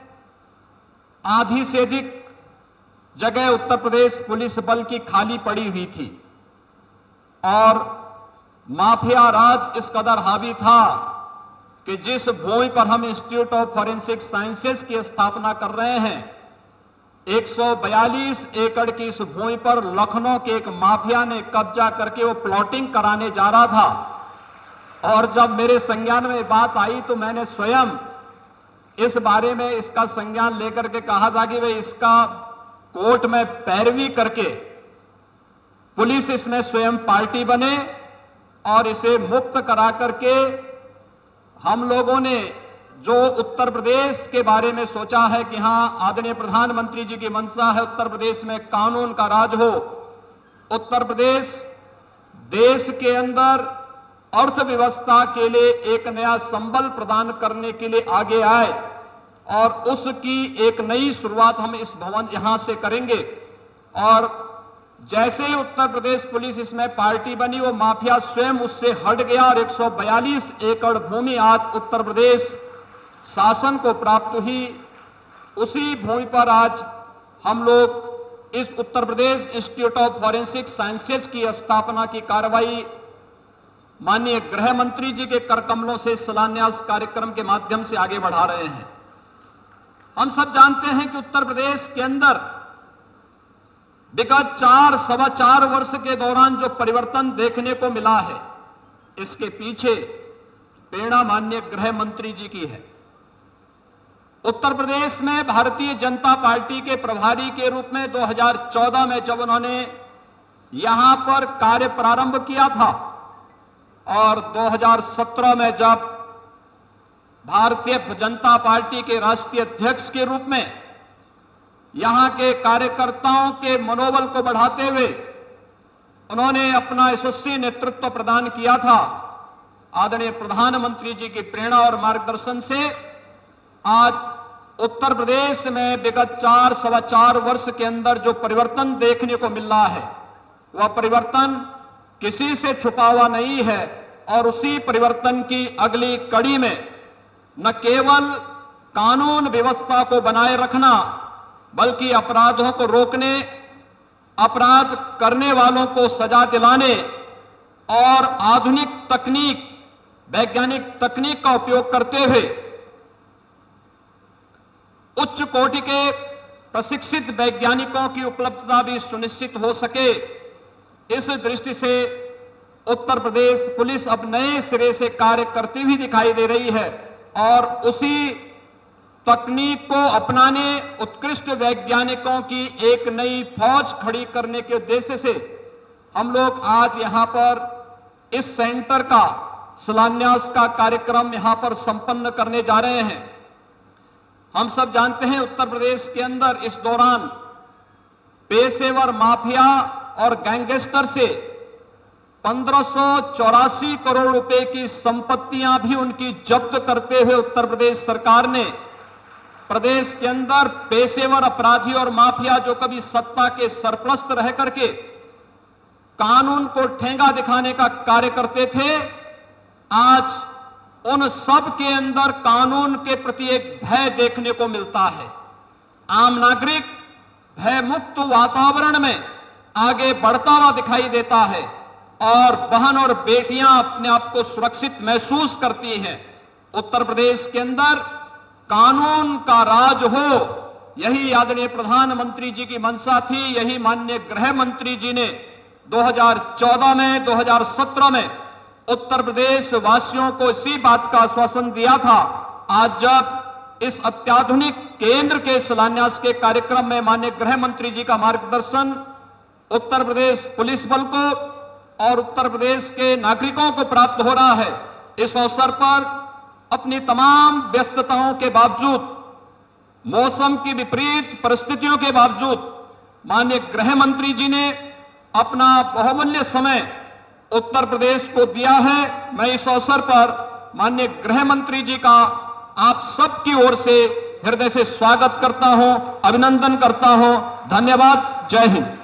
आधी से अधिक जगह उत्तर प्रदेश पुलिस बल की खाली पड़ी हुई थी और माफिया राज इस कदर हावी था कि जिस भूमि पर हम इंस्टीट्यूट ऑफ फॉरेंसिक साइंसेज की स्थापना कर रहे हैं 142 एकड़ की इस भूमि पर लखनऊ के एक माफिया ने कब्जा करके वो प्लॉटिंग कराने जा रहा था और जब मेरे संज्ञान में बात आई तो मैंने स्वयं इस बारे में इसका संज्ञान लेकर के कहा था कि वे इसका कोर्ट में पैरवी करके पुलिस इसमें स्वयं पार्टी बने और इसे मुक्त करा करके हम लोगों ने जो उत्तर प्रदेश के बारे में सोचा है कि हां आदरणीय प्रधानमंत्री जी की मंशा है उत्तर प्रदेश में कानून का राज हो, उत्तर प्रदेश देश के अंदर अर्थव्यवस्था के लिए एक नया संबल प्रदान करने के लिए आगे आए और उसकी एक नई शुरुआत हम इस भवन यहां से करेंगे। और जैसे ही उत्तर प्रदेश पुलिस इसमें पार्टी बनी, वो माफिया स्वयं उससे हट गया और 142 एकड़ भूमि आज उत्तर प्रदेश शासन को प्राप्त हुई। उसी भूमि पर आज हम लोग इस Uttar Pradesh institute of forensic sciences की स्थापना की कार्रवाई माननीय गृह मंत्री जी के करकमलों से शिलान्यास कार्यक्रम के माध्यम से आगे बढ़ा रहे हैं। हम सब जानते हैं कि उत्तर प्रदेश के अंदर विगत 4-4.25 वर्ष के दौरान जो परिवर्तन देखने को मिला है, इसके पीछे प्रेरणा माननीय गृह मंत्री जी की है। उत्तर प्रदेश में भारतीय जनता पार्टी के प्रभारी के रूप में 2014 में जब उन्होंने यहां पर कार्य प्रारंभ किया था और 2017 में जब भारतीय जनता पार्टी के राष्ट्रीय अध्यक्ष के रूप में यहां के कार्यकर्ताओं के मनोबल को बढ़ाते हुए उन्होंने अपना यशस्वी नेतृत्व प्रदान किया था, आदरणीय प्रधानमंत्री जी की प्रेरणा और मार्गदर्शन से आज उत्तर प्रदेश में विगत 4-4.25 वर्ष के अंदर जो परिवर्तन देखने को मिल रहा है, वह परिवर्तन किसी से छुपा हुआ नहीं है। और उसी परिवर्तन की अगली कड़ी में न केवल कानून व्यवस्था को बनाए रखना, बल्कि अपराधों को रोकने, अपराध करने वालों को सजा दिलाने और आधुनिक तकनीक, वैज्ञानिक तकनीक का उपयोग करते हुए उच्च कोटि के प्रशिक्षित वैज्ञानिकों की उपलब्धता भी सुनिश्चित हो सके, इस दृष्टि से उत्तर प्रदेश पुलिस अब नए सिरे से कार्य करती हुई दिखाई दे रही है। और उसी तकनीक को अपनाने, उत्कृष्ट वैज्ञानिकों की एक नई फौज खड़ी करने के उद्देश्य से हम लोग आज यहां पर इस सेंटर का शिलान्यास का कार्यक्रम यहां पर संपन्न करने जा रहे हैं। हम सब जानते हैं उत्तर प्रदेश के अंदर इस दौरान पेशेवर माफिया और गैंगस्टर से 1584 करोड़ रुपए की संपत्तियां भी उनकी जब्त करते हुए उत्तर प्रदेश सरकार ने प्रदेश के अंदर पेशेवर अपराधी और माफिया जो कभी सत्ता के सरपरस्त रह करके कानून को ठेंगा दिखाने का कार्य करते थे, आज उन सब के अंदर कानून के प्रति एक भय देखने को मिलता है। आम नागरिक भय मुक्त वातावरण में आगे बढ़ता हुआ दिखाई देता है और बहन और बेटियां अपने आप को सुरक्षित महसूस करती हैं। उत्तर प्रदेश के अंदर कानून का राज हो, यही आदरणीय प्रधानमंत्री जी की मंशा थी। यही माननीय गृह मंत्री जी ने 2014 में, 2017 में उत्तर प्रदेश वासियों को इसी बात का आश्वासन दिया था। आज जब इस अत्याधुनिक केंद्र के शिलान्यास के कार्यक्रम में माननीय गृह मंत्री जी का मार्गदर्शन उत्तर प्रदेश पुलिस बल को और उत्तर प्रदेश के नागरिकों को प्राप्त हो रहा है, इस अवसर पर अपनी तमाम व्यस्तताओं के बावजूद, मौसम की विपरीत परिस्थितियों के बावजूद माननीय गृह मंत्री जी ने अपना बहुमूल्य समय उत्तर प्रदेश को दिया है। मैं इस अवसर पर माननीय गृह मंत्री जी का आप सबकी ओर से हृदय से स्वागत करता हूं, अभिनंदन करता हूं। धन्यवाद। जय हिंद।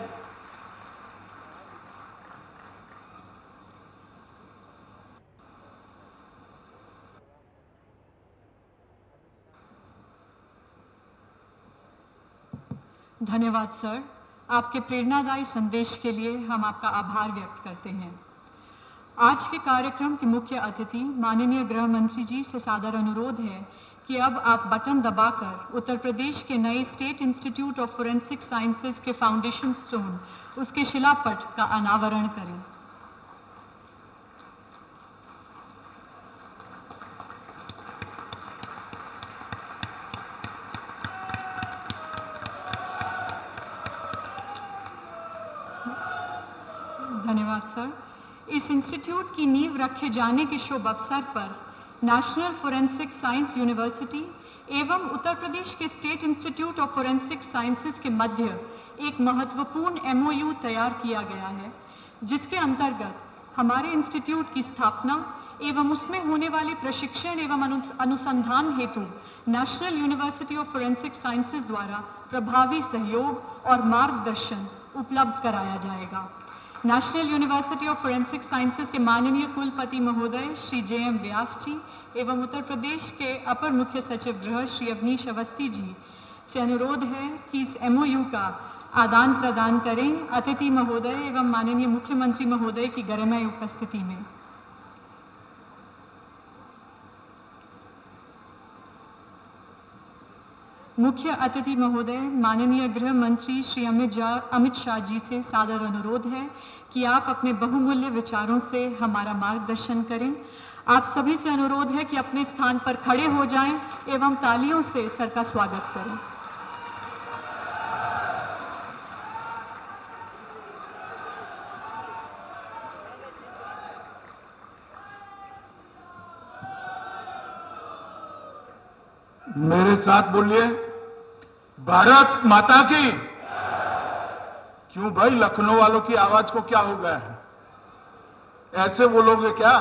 धन्यवाद सर। आपके प्रेरणादायी संदेश के लिए हम आपका आभार व्यक्त करते हैं। आज के कार्यक्रम के मुख्य अतिथि माननीय गृह मंत्री जी से सादर अनुरोध है कि अब आप बटन दबाकर उत्तर प्रदेश के नए state Institute of Forensic sciences के फाउंडेशन स्टोन, उसके शिलापट का अनावरण करें। धन्यवाद सर। इस इंस्टीट्यूट की नींव रखे जाने के शुभ अवसर पर नेशनल फोरेंसिक साइंस यूनिवर्सिटी एवं उत्तर प्रदेश के state Institute of Forensic sciences के मध्य एक महत्वपूर्ण MOU तैयार किया गया है, जिसके अंतर्गत हमारे इंस्टीट्यूट की स्थापना एवं उसमें होने वाले प्रशिक्षण एवं अनुसंधान हेतु national university of Forensic sciences द्वारा प्रभावी सहयोग और मार्गदर्शन उपलब्ध कराया जाएगा। National university of Forensic sciences के माननीय कुलपति महोदय श्री JM व्यास जी एवं उत्तर प्रदेश के अपर मुख्य सचिव गृह श्री अवनीश अवस्थी जी से अनुरोध है कि इस MOU का आदान प्रदान करें अतिथि महोदय एवं माननीय मुख्यमंत्री महोदय की गरिमामय उपस्थिति में। मुख्य अतिथि महोदय माननीय गृह मंत्री श्री अमित शाह जी से सादर अनुरोध है कि आप अपने बहुमूल्य विचारों से हमारा मार्गदर्शन करें। आप सभी से अनुरोध है कि अपने स्थान पर खड़े हो जाएं एवं तालियों से सर का स्वागत करें। मेरे साथ बोलिए, भारत माता की। क्यों भाई, लखनऊ वालों की आवाज को क्या हो गया है? ऐसे बोलोगे क्या?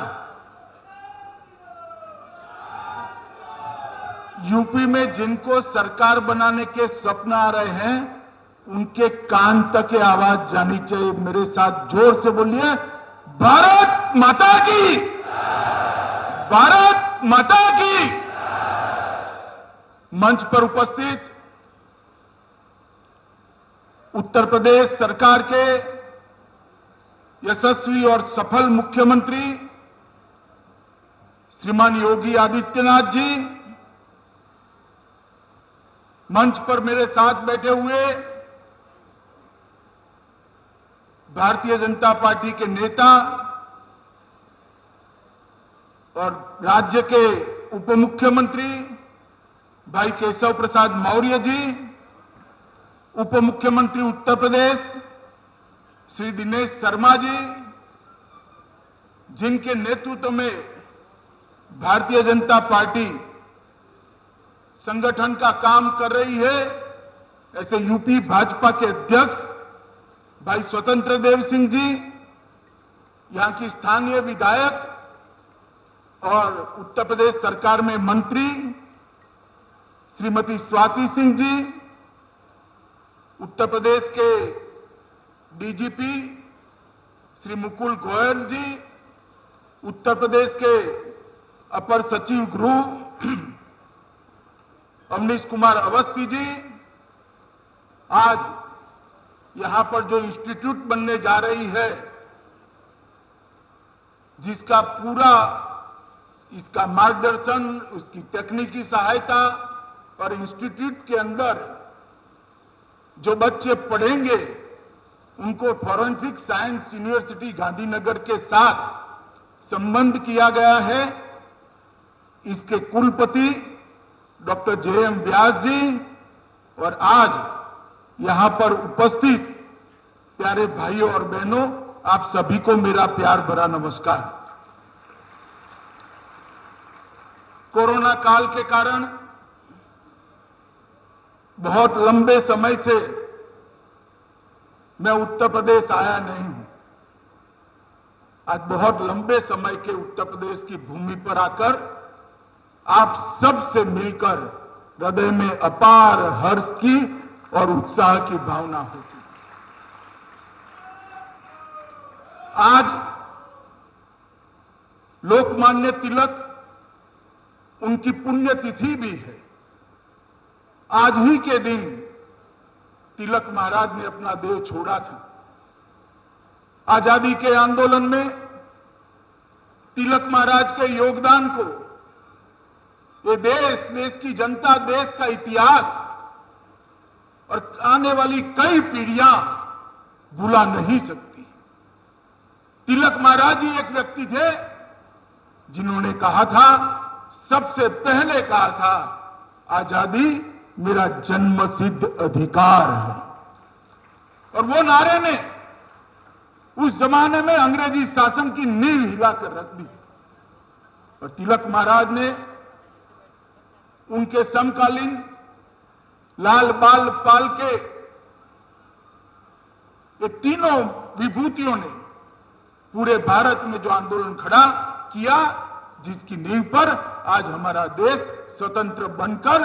यूपी में जिनको सरकार बनाने के सपने आ रहे हैं उनके कान तक ये आवाज जानी चाहिए। मेरे साथ जोर से बोलिए, भारत माता की, भारत माता की। मंच पर उपस्थित उत्तर प्रदेश सरकार के यशस्वी और सफल मुख्यमंत्री श्रीमान योगी आदित्यनाथ जी, मंच पर मेरे साथ बैठे हुए भारतीय जनता पार्टी के नेता और राज्य के उप मुख्यमंत्री भाई केशव प्रसाद मौर्य जी, उप मुख्यमंत्री उत्तर प्रदेश श्री दिनेश शर्मा जी, जिनके नेतृत्व में भारतीय जनता पार्टी संगठन का काम कर रही है, ऐसे यूपी भाजपा के अध्यक्ष भाई स्वतंत्र देव सिंह जी, यहां की स्थानीय विधायक और उत्तर प्रदेश सरकार में मंत्री श्रीमती स्वाति सिंह जी, उत्तर प्रदेश के DGP श्री मुकुल गोयल जी, उत्तर प्रदेश के अपर सचिव गृह अवनीश कुमार अवस्थी जी, आज यहां पर जो इंस्टीट्यूट बनने जा रही है, जिसका पूरा इसका मार्गदर्शन, उसकी तकनीकी सहायता और इंस्टीट्यूट के अंदर जो बच्चे पढ़ेंगे उनको फॉरेंसिक साइंस यूनिवर्सिटी गांधीनगर के साथ संबंध किया गया है। इसके कुलपति डॉक्टर JM व्यास जी और आज यहां पर उपस्थित प्यारे भाइयों और बहनों, आप सभी को मेरा प्यार भरा नमस्कार। कोरोना काल के कारण बहुत लंबे समय से मैं उत्तर प्रदेश आया नहीं हूं। आज बहुत लंबे समय के उत्तर प्रदेश की भूमि पर आकर आप सब से मिलकर हृदय में अपार हर्ष की और उत्साह की भावना होती। आज लोकमान्य तिलक, उनकी पुण्यतिथि भी है। आज ही के दिन तिलक महाराज ने अपना देह छोड़ा था। आजादी के आंदोलन में तिलक महाराज के योगदान को ये देश की जनता, देश का इतिहास और आने वाली कई पीढ़ियां भुला नहीं सकती। तिलक महाराज ही एक व्यक्ति थे जिन्होंने कहा था, सबसे पहले कहा था, आजादी मेरा जन्मसिद्ध अधिकार है। और वो नारे ने उस जमाने में अंग्रेजी शासन की नींव हिलाकर रख दी। और तिलक महाराज ने उनके समकालीन लाल बाल पाल के ये तीनों विभूतियों ने पूरे भारत में जो आंदोलन खड़ा किया, जिसकी नींव पर आज हमारा देश स्वतंत्र बनकर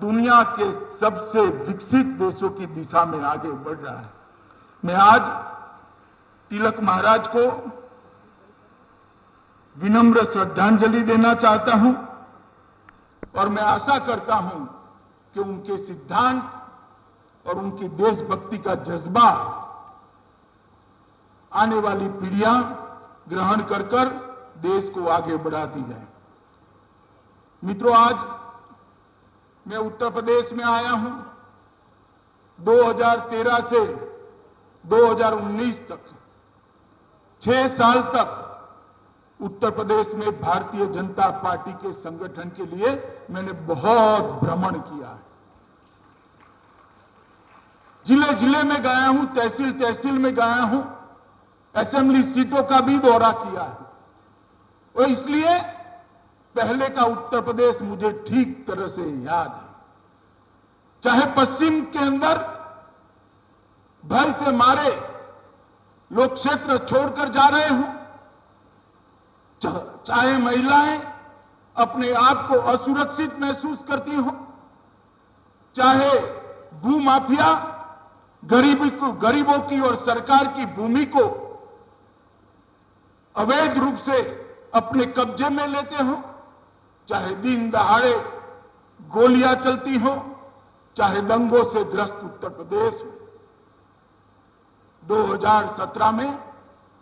दुनिया के सबसे विकसित देशों की दिशा में आगे बढ़ रहा है। मैं आज तिलक महाराज को विनम्र श्रद्धांजलि देना चाहता हूं और मैं आशा करता हूं कि उनके सिद्धांत और उनकी देशभक्ति का जज्बा आने वाली पीढ़ियां ग्रहण कर कर देश को आगे बढ़ाती जाए। मित्रों, आज मैं उत्तर प्रदेश में आया हूं। 2013 से 2019 तक 6 साल तक उत्तर प्रदेश में भारतीय जनता पार्टी के संगठन के लिए मैंने बहुत भ्रमण किया है। जिले जिले में गया हूं, तहसील तहसील में गया हूं, असेंबली सीटों का भी दौरा किया है। और इसलिए पहले का उत्तर प्रदेश मुझे ठीक तरह से याद है। चाहे पश्चिम के अंदर भय से मारे लोग क्षेत्र छोड़कर जा रहे हों, चाहे महिलाएं अपने आप को असुरक्षित महसूस करती हो, चाहे भूमाफिया गरीबों की और सरकार की भूमि को अवैध रूप से अपने कब्जे में लेते हो, चाहे दिन दहाड़े गोलियां चलती हो, चाहे दंगों से ग्रस्त उत्तर प्रदेश हो। 2017 में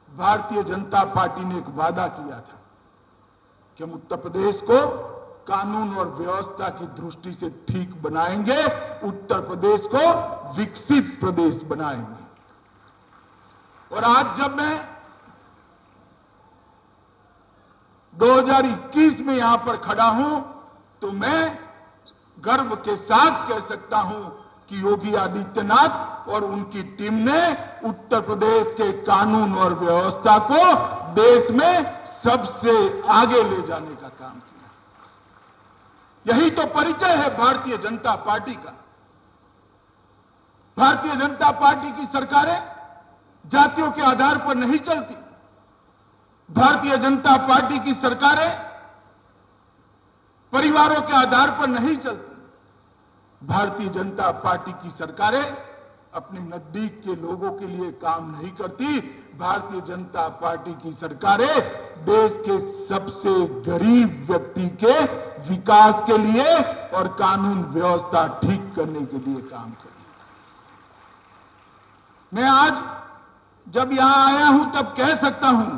भारतीय जनता पार्टी ने एक वादा किया था कि हम उत्तर प्रदेश को कानून और व्यवस्था की दृष्टि से ठीक बनाएंगे, उत्तर प्रदेश को विकसित प्रदेश बनाएंगे। और आज जब मैं 2021 में यहां पर खड़ा हूं तो मैं गर्व के साथ कह सकता हूं कि योगी आदित्यनाथ और उनकी टीम ने उत्तर प्रदेश के कानून और व्यवस्था को देश में सबसे आगे ले जाने का काम किया। यही तो परिचय है भारतीय जनता पार्टी का। भारतीय जनता पार्टी की सरकारें जातियों के आधार पर नहीं चलती। भारतीय जनता पार्टी की सरकारें परिवारों के आधार पर नहीं चलती। भारतीय जनता पार्टी की सरकारें अपने नजदीक के लोगों के लिए काम नहीं करती। भारतीय जनता पार्टी की सरकारें देश के सबसे गरीब व्यक्ति के विकास के लिए और कानून व्यवस्था ठीक करने के लिए काम करती। मैं आज जब यहां आया हूं तब कह सकता हूं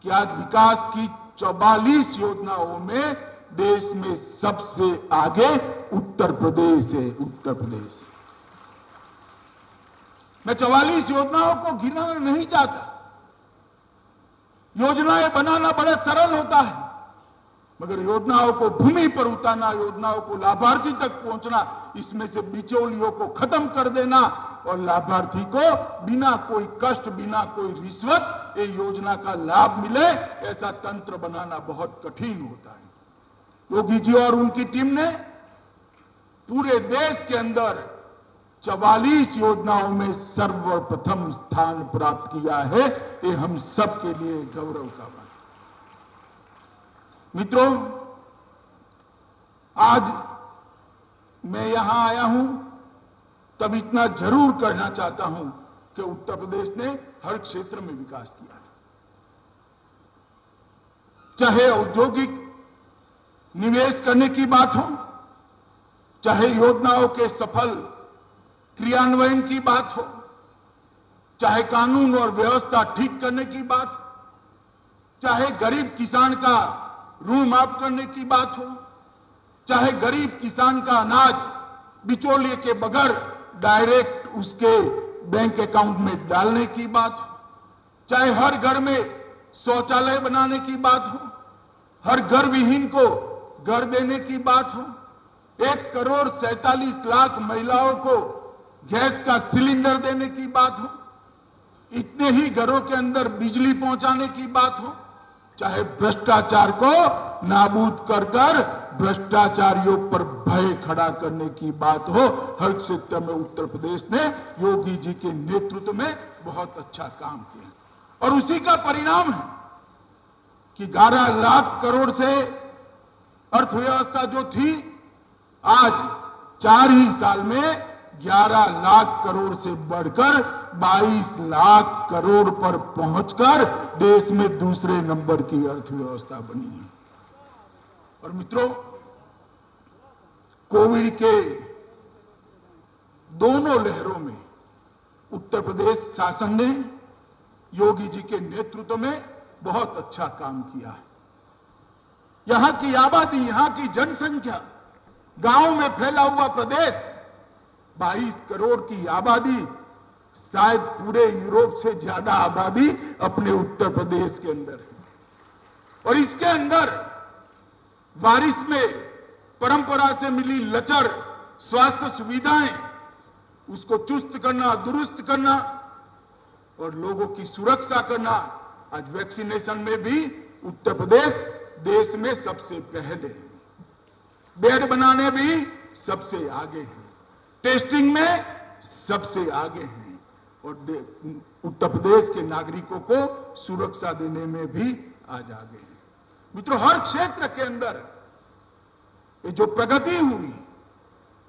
कि आज विकास की 44 योजनाओं में देश में सबसे आगे उत्तर प्रदेश है। उत्तर प्रदेश। मैं 44 योजनाओं को गिनाना नहीं चाहता। योजनाएं बनाना बड़ा सरल होता है, मगर योजनाओं को भूमि पर उतारना, योजनाओं को लाभार्थी तक पहुंचना, इसमें से बिचौलियों को खत्म कर देना और लाभार्थी को बिना कोई कष्ट, बिना कोई रिश्वत ये योजना का लाभ मिले, ऐसा तंत्र बनाना बहुत कठिन होता है। योगी जी और उनकी टीम ने पूरे देश के अंदर 44 योजनाओं में सर्वप्रथम स्थान प्राप्त किया है। ये हम सब के लिए गौरव का बात। मित्रों, आज मैं यहां आया हूं तब इतना जरूर कहना चाहता हूं कि उत्तर प्रदेश ने हर क्षेत्र में विकास किया है। चाहे औद्योगिक निवेश करने की बात हो, चाहे योजनाओं के सफल क्रियान्वयन की बात हो, चाहे कानून और व्यवस्था ठीक करने की बात हो, चाहे गरीब किसान का ऋण माफ करने की बात हो, चाहे गरीब किसान का अनाज बिचौलिए के बगैर डायरेक्ट उसके बैंक अकाउंट में डालने की बात हो, चाहे हर घर में शौचालय बनाने की बात हो, हर घर विहीन को घर देने की बात हो, 1,47,00,000 महिलाओं को गैस का सिलेंडर देने की बात हो, इतने ही घरों के अंदर बिजली पहुंचाने की बात हो, चाहे भ्रष्टाचार को नाबूद कर कर भ्रष्टाचारियों पर भय खड़ा करने की बात हो, हर क्षेत्र में उत्तर प्रदेश ने योगी जी के नेतृत्व में बहुत अच्छा काम किया और उसी का परिणाम है कि 11 लाख करोड़ से अर्थव्यवस्था जो थी आज 4 ही साल में 11 लाख करोड़ से बढ़कर 22 लाख करोड़ पर पहुंचकर देश में दूसरे नंबर की अर्थव्यवस्था बनी है। और मित्रों, कोविड के दोनों लहरों में उत्तर प्रदेश शासन ने योगी जी के नेतृत्व में बहुत अच्छा काम किया है। यहां की आबादी, यहां की जनसंख्या, गांव में फैला हुआ प्रदेश, 22 करोड़ की आबादी, शायद पूरे यूरोप से ज्यादा आबादी अपने उत्तर प्रदेश के अंदर है। और इसके अंदर बारिश में परंपरा से मिली लचर स्वास्थ्य सुविधाएं, उसको चुस्त करना, दुरुस्त करना और लोगों की सुरक्षा करना, आज वैक्सीनेशन में भी उत्तर प्रदेश देश में सबसे पहले है। बेड बनाने भी सबसे आगे है, टेस्टिंग में सबसे आगे हैं और उत्तर प्रदेश के नागरिकों को सुरक्षा देने में भी आज आगे है। मित्रों, हर क्षेत्र के अंदर ये जो प्रगति हुई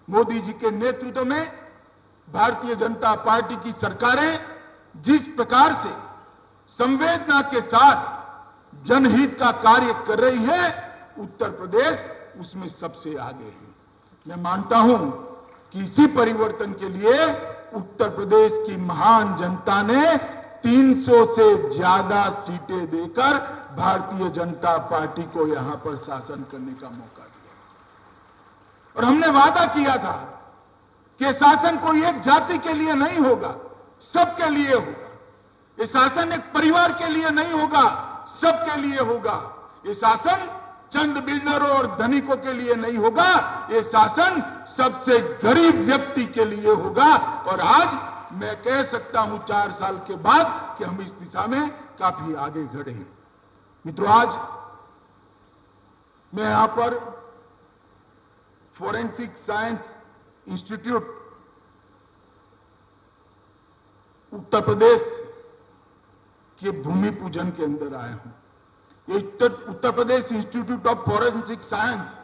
मोदी जी के नेतृत्व में, भारतीय जनता पार्टी की सरकारें जिस प्रकार से संवेदना के साथ जनहित का कार्य कर रही है, उत्तर प्रदेश उसमें सबसे आगे है। मैं मानता हूं कि इसी परिवर्तन के लिए उत्तर प्रदेश की महान जनता ने 300 से ज्यादा सीटें देकर भारतीय जनता पार्टी को यहां पर शासन करने का मौका दिया। और हमने वादा किया था कि शासन कोई एक जाति के लिए नहीं होगा, सबके लिए होगा। ये शासन एक परिवार के लिए नहीं होगा, सबके लिए होगा। ये शासन चंद बिल्डरों और धनिकों के लिए नहीं होगा, ये शासन सबसे गरीब व्यक्ति के लिए होगा। और आज मैं कह सकता हूं 4 साल के बाद कि हम इस दिशा में काफी आगे बढ़े हैं। मित्रों, आज मैं यहां पर forensic science institute Uttar Pradesh के भूमि पूजन के अंदर आया हूं। ये Uttar Pradesh institute of Forensic science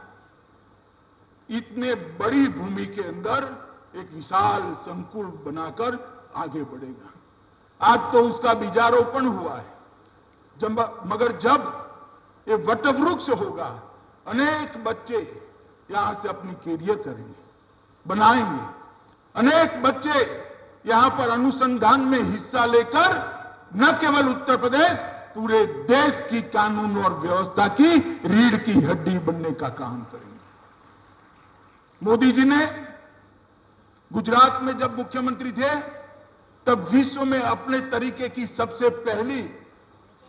इतने बड़ी भूमि के अंदर एक विशाल संकुल बनाकर आगे बढ़ेगा। आज तो उसका बीजारोपण हुआ है, मगर जब ये वटवृक्ष होगा, अनेक बच्चे यहां से अपनी कैरियर करेंगे, बनाएंगे। अनेक बच्चे यहां पर अनुसंधान में हिस्सा लेकर न केवल उत्तर प्रदेश, पूरे देश की कानून और व्यवस्था की रीढ़ की हड्डी बनने का काम करेंगे। मोदी जी ने गुजरात में जब मुख्यमंत्री थे, तब विश्व में अपने तरीके की सबसे पहली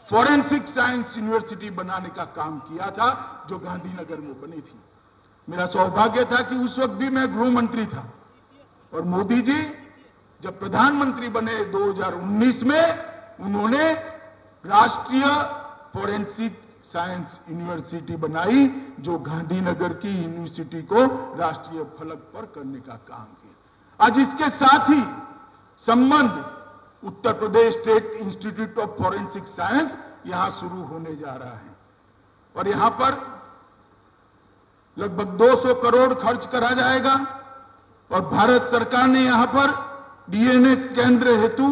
फोरेंसिक साइंस यूनिवर्सिटी बनाने का काम किया था, जो गांधीनगर में बनी थी। मेरा सौभाग्य था कि उस वक्त भी मैं गृह मंत्री था और मोदी जी जब प्रधानमंत्री बने 2019 में, उन्होंने राष्ट्रीय फोरेंसिक साइंस यूनिवर्सिटी बनाई, जो गांधीनगर की यूनिवर्सिटी को राष्ट्रीय फलक पर करने का काम किया। आज इसके साथ ही संबंध Uttar Pradesh State Institute of Forensic Science यहां शुरू होने जा रहा है और यहां पर लगभग 200 करोड़ खर्च करा जाएगा और भारत सरकार ने यहां पर डीएनए केंद्र हेतु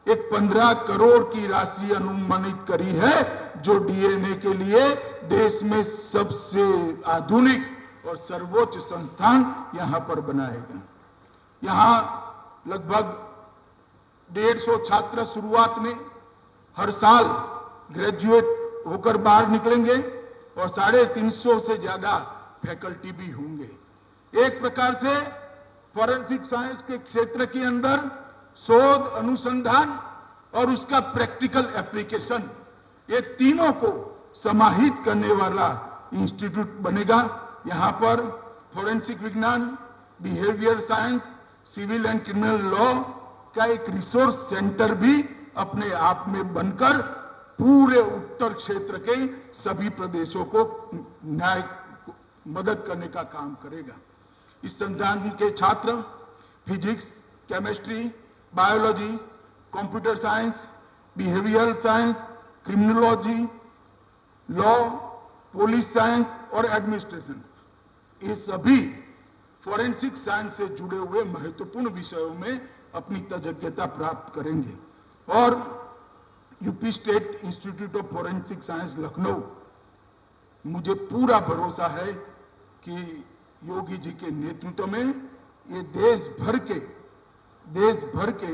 एक 15 करोड़ की राशि अनुमानित करी है, जो डीएनए के लिए देश में सबसे आधुनिक और सर्वोच्च संस्थान यहां पर बनाएगा। यहां लगभग 150 छात्र शुरुआत में हर साल ग्रेजुएट होकर बाहर निकलेंगे और 350 से ज्यादा फैकल्टी भी होंगे। एक प्रकार से फोरेंसिक साइंस के क्षेत्र के अंदर शोध, अनुसंधान और उसका प्रैक्टिकल एप्लीकेशन, ये तीनों को समाहित करने वाला इंस्टीट्यूट बनेगा। यहां पर फोरेंसिक विज्ञान, behaviour science, civil and criminal law का एक रिसोर्स सेंटर भी अपने आप में बनकर पूरे उत्तर क्षेत्र के सभी प्रदेशों को न्याय मदद करने का काम करेगा। इस संस्थान के छात्र physics, chemistry, biology, computer science, behavioural science, criminology, law, police science और एडमिनिस्ट्रेशन, ये सभी फॉरेंसिक साइंस से जुड़े हुए महत्वपूर्ण विषयों में अपनी तज्ञता प्राप्त करेंगे। और UP state Institute of Forensic Science Lucknow, मुझे पूरा भरोसा है कि योगी जी के नेतृत्व में ये देश भर के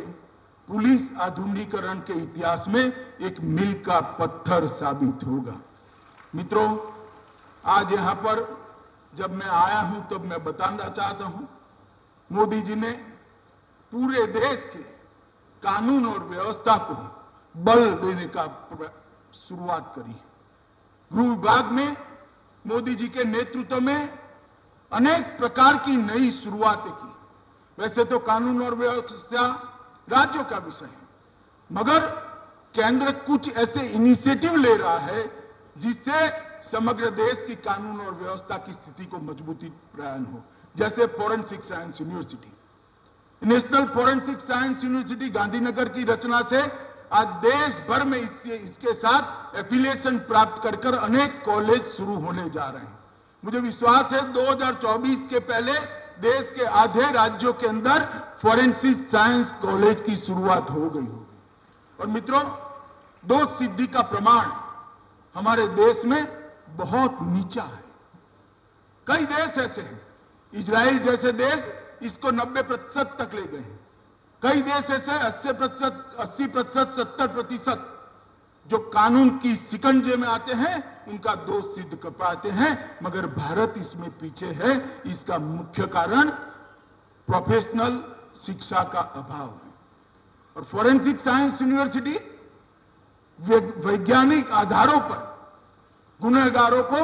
पुलिस आधुनिकीकरण के इतिहास में एक मील का पत्थर साबित होगा। मित्रों, आज यहाँ पर जब मैं आया हूं तब मैं बताना चाहता हूं, मोदी जी ने पूरे देश के कानून और व्यवस्था को बल देने का शुरुआत करी है। गृह विभाग में मोदी जी के नेतृत्व में अनेक प्रकार की नई शुरुआतें की। वैसे तो कानून और व्यवस्था राज्यों का विषय है, मगर केंद्र कुछ ऐसे इनिशिएटिव ले रहा है जिससे समग्र देश की कानून और व्यवस्था की स्थिति को मजबूती प्रदान हो। जैसे forensic science university, national forensic science university Gandhinagar की रचना से आज देश भर में इसके साथ एफिलिएशन प्राप्त कर अनेक कॉलेज शुरू होने जा रहे हैं। मुझे विश्वास है 2024 के पहले देश के आधे राज्यों के अंदर फॉरेंसिक साइंस कॉलेज की शुरुआत हो गई होगी। और मित्रों, दो सिद्धि का प्रमाण हमारे देश में बहुत नीचा है। कई देश ऐसे हैं, इजराइल जैसे देश इसको 90% तक ले गए हैं। कई देश ऐसे 80%, 70% जो कानून की शिकंजे में आते हैं उनका दोष सिद्ध कर पाते हैं, मगर भारत इसमें पीछे है। इसका मुख्य कारण प्रोफेशनल शिक्षा का अभाव है। और फॉरेंसिक साइंस यूनिवर्सिटी वैज्ञानिक आधारों पर गुनहगारों को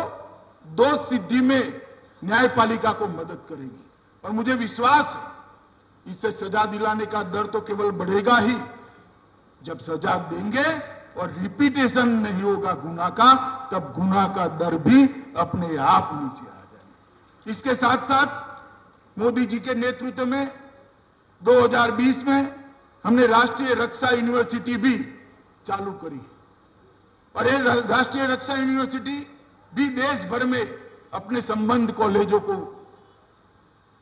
दोष सिद्धि में न्यायपालिका को मदद करेगी। और मुझे विश्वास है इससे सजा दिलाने का दर तो केवल बढ़ेगा ही। जब सजा देंगे और रिपीटेशन नहीं होगा गुनाह का, तब गुनाह का दर भी अपने आप नीचे आ जाएगा। इसके साथ साथ मोदी जी के नेतृत्व में 2020 में हमने राष्ट्रीय रक्षा यूनिवर्सिटी भी चालू करी। और ये राष्ट्रीय रक्षा यूनिवर्सिटी भी देश भर में अपने संबंध कॉलेजों को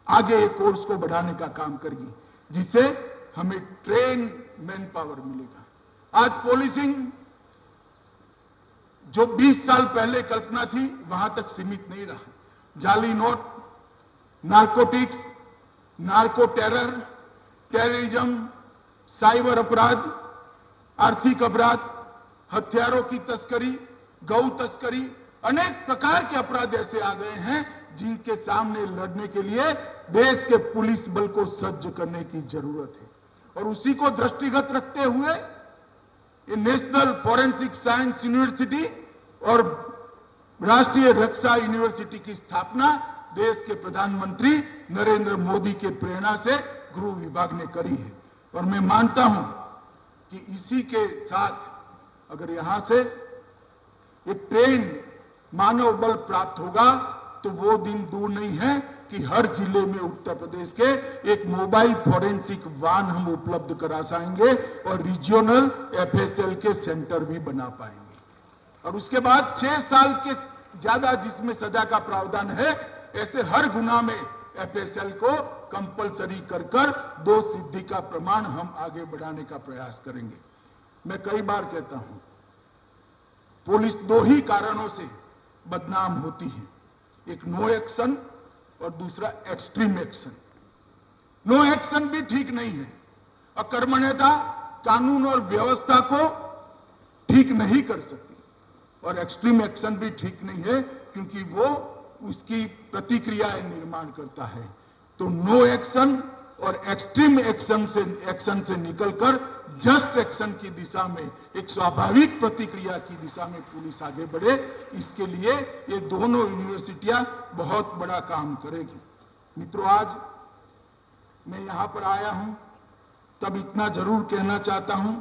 आगे कोर्स को बढ़ाने का काम करेगी, जिससे हमें ट्रेन मैन पावर मिलेगा। आज पोलिसिंग जो 20 साल पहले कल्पना थी वहां तक सीमित नहीं रहा। जाली note, narcotics, narco terror, terrorism, cyber अपराध, आर्थिक अपराध, हथियारों की तस्करी, गौ तस्करी, अनेक प्रकार के अपराध ऐसे आ गए हैं जिनके सामने लड़ने के लिए देश के पुलिस बल को सज्ज करने की जरूरत है। और उसी को दृष्टिगत रखते हुए ये नेशनल फॉरेंसिक साइंस यूनिवर्सिटी और राष्ट्रीय रक्षा यूनिवर्सिटी की स्थापना देश के प्रधानमंत्री नरेंद्र मोदी के प्रेरणा से गृह विभाग ने करी है। और मैं मानता हूं कि इसी के साथ अगर यहां से एक ट्रेन मानव बल प्राप्त होगा तो वो दिन दूर नहीं है कि हर जिले में उत्तर प्रदेश के एक मोबाइल फॉरेंसिक वाहन हम उपलब्ध करा पाएंगे और रीजनल एफएसएल के सेंटर भी बना पाएंगे। और उसके बाद 6 साल के ज्यादा जिसमें सजा का प्रावधान है, ऐसे हर गुनाह में एफएसएल को कंपलसरी कर दो सिद्धि का प्रमाण हम आगे बढ़ाने का प्रयास करेंगे। मैं कई बार कहता हूं, पुलिस 2 ही कारणों से बदनाम होती है, एक नो एक्शन और दूसरा एक्सट्रीम एक्शन। नो एक्शन भी ठीक नहीं है, अकर्मण्यता कानून और व्यवस्था को ठीक नहीं कर सकती, और एक्सट्रीम एक्शन भी ठीक नहीं है क्योंकि वो उसकी प्रतिक्रियाएं निर्माण करता है। तो नो एक्शन और एक्सट्रीम एक्शन से निकलकर जस्ट एक्शन की दिशा में, एक स्वाभाविक प्रतिक्रिया की दिशा में पुलिस आगे बढ़े, इसके लिए ये दोनों यूनिवर्सिटियां बहुत बड़ा काम करेगी। मित्रों, आज मैं यहां पर आया हूं तब इतना जरूर कहना चाहता हूं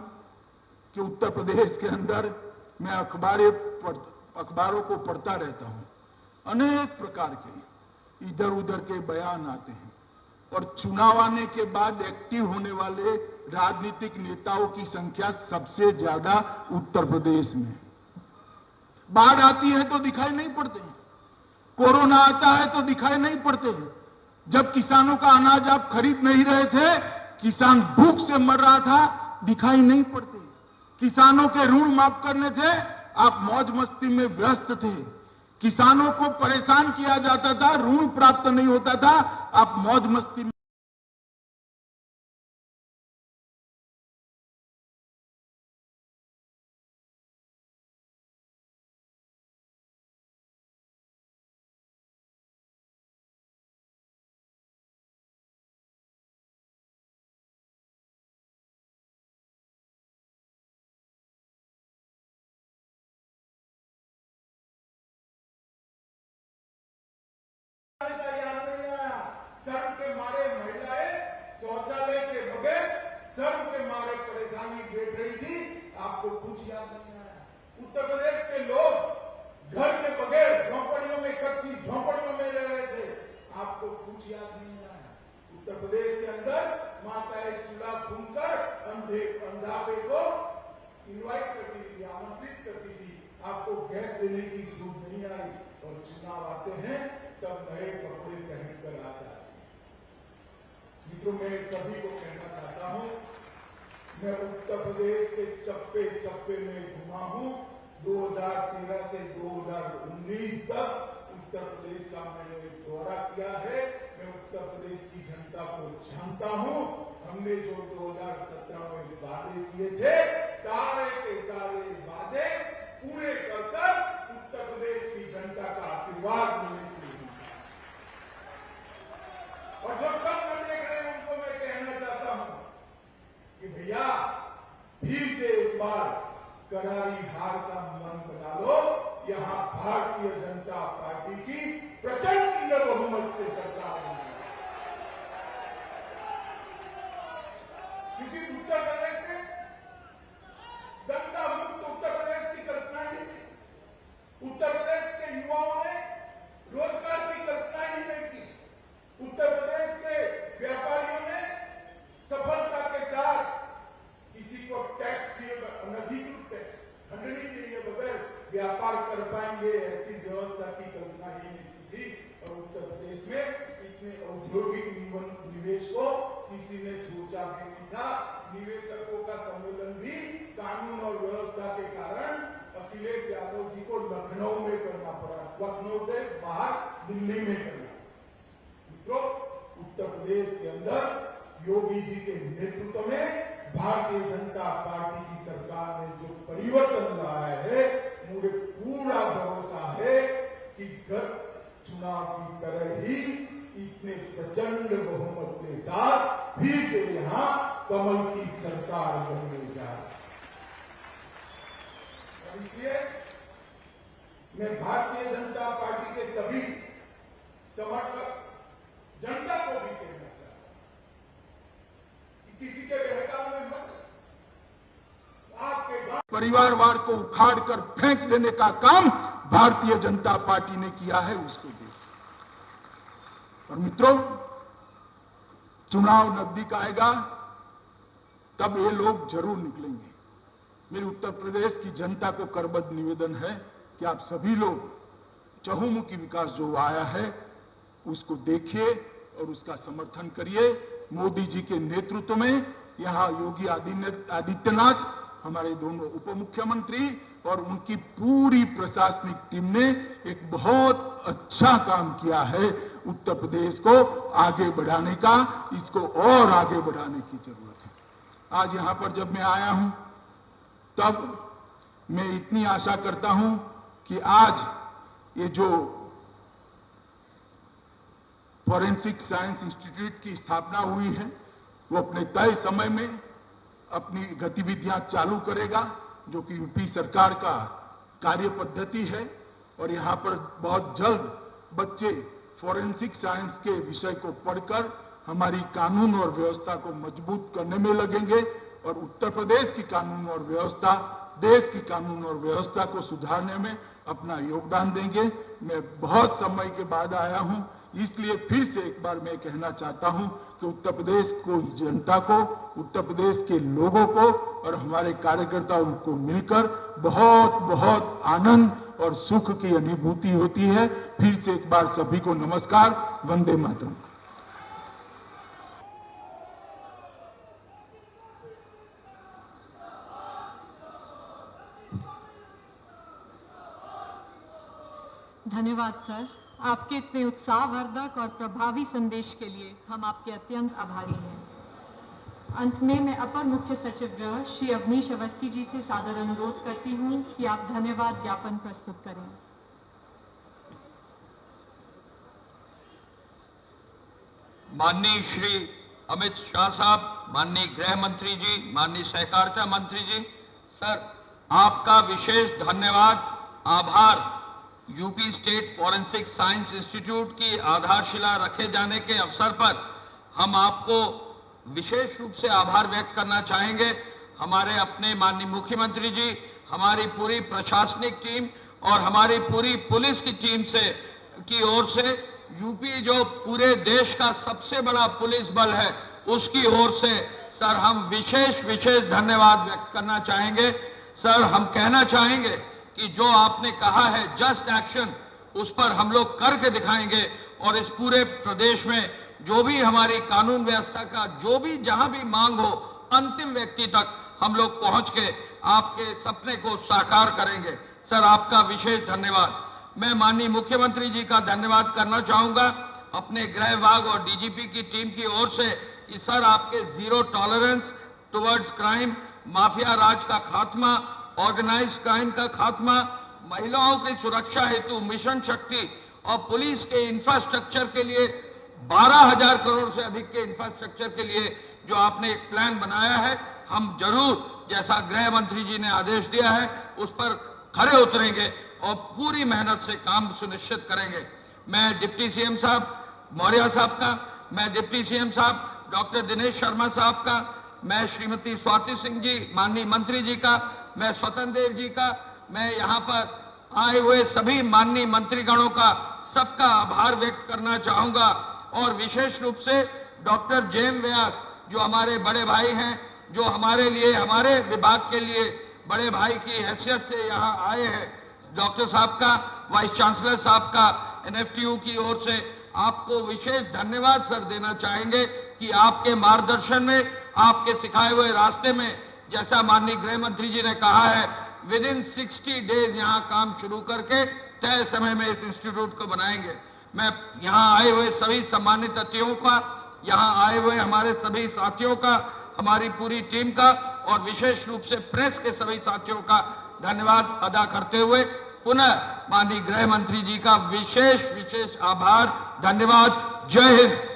कि उत्तर प्रदेश के अंदर मैं अखबारों को पढ़ता रहता हूं, अनेक प्रकार के इधर उधर के बयान आते हैं और चुनाव आने के बाद एक्टिव होने वाले राजनीतिक नेताओं की संख्या सबसे ज्यादा उत्तर प्रदेश में है। बाढ़ आती है तो दिखाई नहीं पड़ते हैं, कोरोना आता है तो दिखाई नहीं पड़ते हैं। जब किसानों का अनाज आप खरीद नहीं रहे थे, किसान भूख से मर रहा था, दिखाई नहीं पड़ते। किसानों के ऋण माफ करने थे, आप मौज मस्ती में व्यस्त थे। किसानों को परेशान किया जाता था, ऋण प्राप्त नहीं होता था, आप मौज मस्ती में। शर्म के मारे महिलाएं शौचालय के बगैर शर्म के मारे परेशानी बैठ रही थी, आपको कुछ याद नहीं आया। उत्तर प्रदेश के लोग घर के बगैर झोंपड़ियों में, कच्ची झोंपड़ियों में रह रहे थे, आपको कुछ याद नहीं आया। उत्तर प्रदेश के अंदर माताएं चूल्हा भूनकर अंधापे को इनवाइट करती थी, आमंत्रित करती थी, आपको गैस देने की सूझ नहीं आई। और चुनाव आते हैं तब नए कपड़े पहनकर आता है। मित्रों, मैं सभी को कहना चाहता हूं, मैं उत्तर प्रदेश के चप्पे चप्पे में घुमा हूं। 2013 से 2019 तक उत्तर प्रदेश का मैंने दौरा किया है। मैं उत्तर प्रदेश की जनता को जानता हूं। हमने जो 2017 में वादे किए थे, सारे के सारे वादे पूरे कर उत्तर प्रदेश की जनता का आशीर्वाद मिलने के लिए। और जो सब न देख रहे हैं उनको मैं कहना चाहता हूं कि भैया फिर से एक बार करारी हार का मन बना लो। यहां भारतीय जनता पार्टी की प्रचंड बहुमत से सरकार बनी, क्योंकि उत्तर प्रदेश में दंगा मुक्त उत्तर प्रदेश की कल्पना ही नहीं। उत्तर प्रदेश के युवाओं ने रोजगार की कल्पना ही नहीं की। उत्तर प्रदेश के व्यापारियों ने सफलता के साथ किसी को टैक्स दिए, अनधिकृत टैक्स खंडनी दिए बगैर व्यापार कर पाएंगे, ऐसी व्यवस्था की कल्पना ही नहीं की थी। और उत्तर प्रदेश में इतने औद्योगिक निवेश को किसी ने सोचा भी नहीं था। निवेशकों का सम्मेलन भी कानून और व्यवस्था के कारण अखिलेश यादव जी को लखनऊ में करना पड़ा, लखनऊ से बाहर दिल्ली में करना। मित्रों, उत्तर प्रदेश के अंदर योगी जी के नेतृत्व में भारतीय जनता पार्टी की सरकार ने जो परिवर्तन लाया है, मुझे पूरा भरोसा है कि गत चुनाव की तरह ही इतने प्रचंड बहुमत के साथ फिर से यहां कमल की सरकार बनने जा रही है। इसलिए मैं भारतीय जनता पार्टी के सभी समर्थक जनता को भी कहना चाहता हूं कि किसी के बहकावे में मत, आपके परिवारवाद को उखाड़ कर फेंक देने का काम भारतीय जनता पार्टी ने किया है, उसको देख। और मित्रों, चुनाव नजदीक आएगा तब ये लोग जरूर निकलेंगे। मेरी उत्तर प्रदेश की जनता को करबद्ध निवेदन है कि आप सभी लोग चहुमुखी विकास जो आया है उसको देखिए और उसका समर्थन करिए। मोदी जी के नेतृत्व में यहाँ योगी आदित्यनाथ, हमारे दोनों उप मुख्यमंत्री और उनकी पूरी प्रशासनिक टीम ने एक बहुत अच्छा काम किया है उत्तर प्रदेश को आगे बढ़ाने का। इसको और आगे बढ़ाने की जरूरत है। आज यहाँ पर जब मैं आया हूँ तब मैं इतनी आशा करता हूँ कि आज ये जो फॉरेंसिक साइंस इंस्टीट्यूट की स्थापना हुई है वो अपने तय समय में अपनी गतिविधियां चालू करेगा, जो कि यूपी सरकार का कार्य पद्धति है। और यहाँ पर बहुत जल्द बच्चे फॉरेंसिक साइंस के विषय को पढ़कर हमारी कानून और व्यवस्था को मजबूत करने में लगेंगे और उत्तर प्रदेश की कानून और व्यवस्था देश की कानून और व्यवस्था को सुधारने में अपना योगदान देंगे। मैं बहुत समय के बाद आया हूं, इसलिए फिर से एक बार मैं कहना चाहता हूं कि उत्तर प्रदेश को, जनता को, उत्तर प्रदेश के लोगों को और हमारे कार्यकर्ताओं को मिलकर बहुत बहुत आनंद और सुख की अनुभूति होती है। फिर से एक बार सभी को नमस्कार, वंदे मातरम। धन्यवाद सर, आपके इतने उत्साहवर्धक और प्रभावी संदेश के लिए हम आपके अत्यंत आभारी हैं। अंत में मैं अपर मुख्य सचिव गृह श्री अवनीश अवस्थी जी से सादर अनुरोध करती हूं कि आप धन्यवाद ज्ञापन प्रस्तुत करें। माननीय श्री अमित शाह साहब, माननीय गृह मंत्री जी, माननीय सहकारिता मंत्री जी, सर आपका विशेष धन्यवाद, आभार। UP state forensic science institute की आधारशिला रखे जाने के अवसर पर हम आपको विशेष रूप से आभार व्यक्त करना चाहेंगे। हमारे अपने माननीय मुख्यमंत्री जी, हमारी पूरी प्रशासनिक टीम और हमारी पूरी पुलिस की टीम से की ओर से, यूपी जो पूरे देश का सबसे बड़ा पुलिस बल है उसकी ओर से सर हम विशेष धन्यवाद व्यक्त करना चाहेंगे। सर हम कहना चाहेंगे कि जो आपने कहा है जस्ट एक्शन, उस पर हम लोग करके दिखाएंगे और इस पूरे प्रदेश में जो भी हमारी कानून व्यवस्था का जो भी जहां भी मांग हो, अंतिम व्यक्ति तक हम लोग पहुंच के आपके सपने को साकार करेंगे। सर आपका विशेष धन्यवाद। मैं माननीय मुख्यमंत्री जी का धन्यवाद करना चाहूंगा अपने गृह विभाग और डीजीपी की टीम की ओर से कि सर आपके zero tolerance towards crime, mafia राज का खात्मा, ऑर्गेनाइज्ड क्राइम का खात्मा, महिलाओं की सुरक्षा हेतु मिशन शक्ति और पुलिस के इंफ्रास्ट्रक्चर के लिए 12,000 करोड़ से अधिक के इंफ्रास्ट्रक्चर के लिए जो आपने एक प्लान बनाया है, हम जरूर जैसा गृह मंत्री जी ने आदेश दिया है उस पर खरे उतरेंगे और पूरी मेहनत से काम सुनिश्चित करेंगे। मैं डिप्टी सीएम साहब मौर्य साहब का, मैं डिप्टी सीएम साहब डॉक्टर दिनेश शर्मा साहब का, मैं श्रीमती स्वाति सिंह जी माननीय मंत्री जी का, मैं स्वतंत्र देव जी का, मैं यहाँ पर आए हुए सभी माननीय मंत्रीगणों का सबका आभार व्यक्त करना चाहूंगा और विशेष रूप से डॉक्टर जैन व्यास जो हमारे बड़े भाई हैं, जो हमारे लिए, हमारे विभाग के लिए बड़े भाई की हैसियत से यहाँ आए हैं, डॉक्टर साहब का, वाइस चांसलर साहब का, एनएफटीयू की ओर से आपको विशेष धन्यवाद सर देना चाहेंगे कि आपके मार्गदर्शन में, आपके सिखाए हुए रास्ते में, जैसा माननीय गृह मंत्री जी ने कहा है, विद इन 60 डेज यहाँ काम शुरू करके तय समय में इस इंस्टीट्यूट को बनाएंगे। मैं यहाँ आए हुए सभी सम्मानित अतिथियों का, यहाँ आए हुए हमारे सभी साथियों का, हमारी पूरी टीम का और विशेष रूप से प्रेस के सभी साथियों का धन्यवाद अदा करते हुए पुनः माननीय गृह मंत्री जी का विशेष आभार, धन्यवाद। जय हिंद।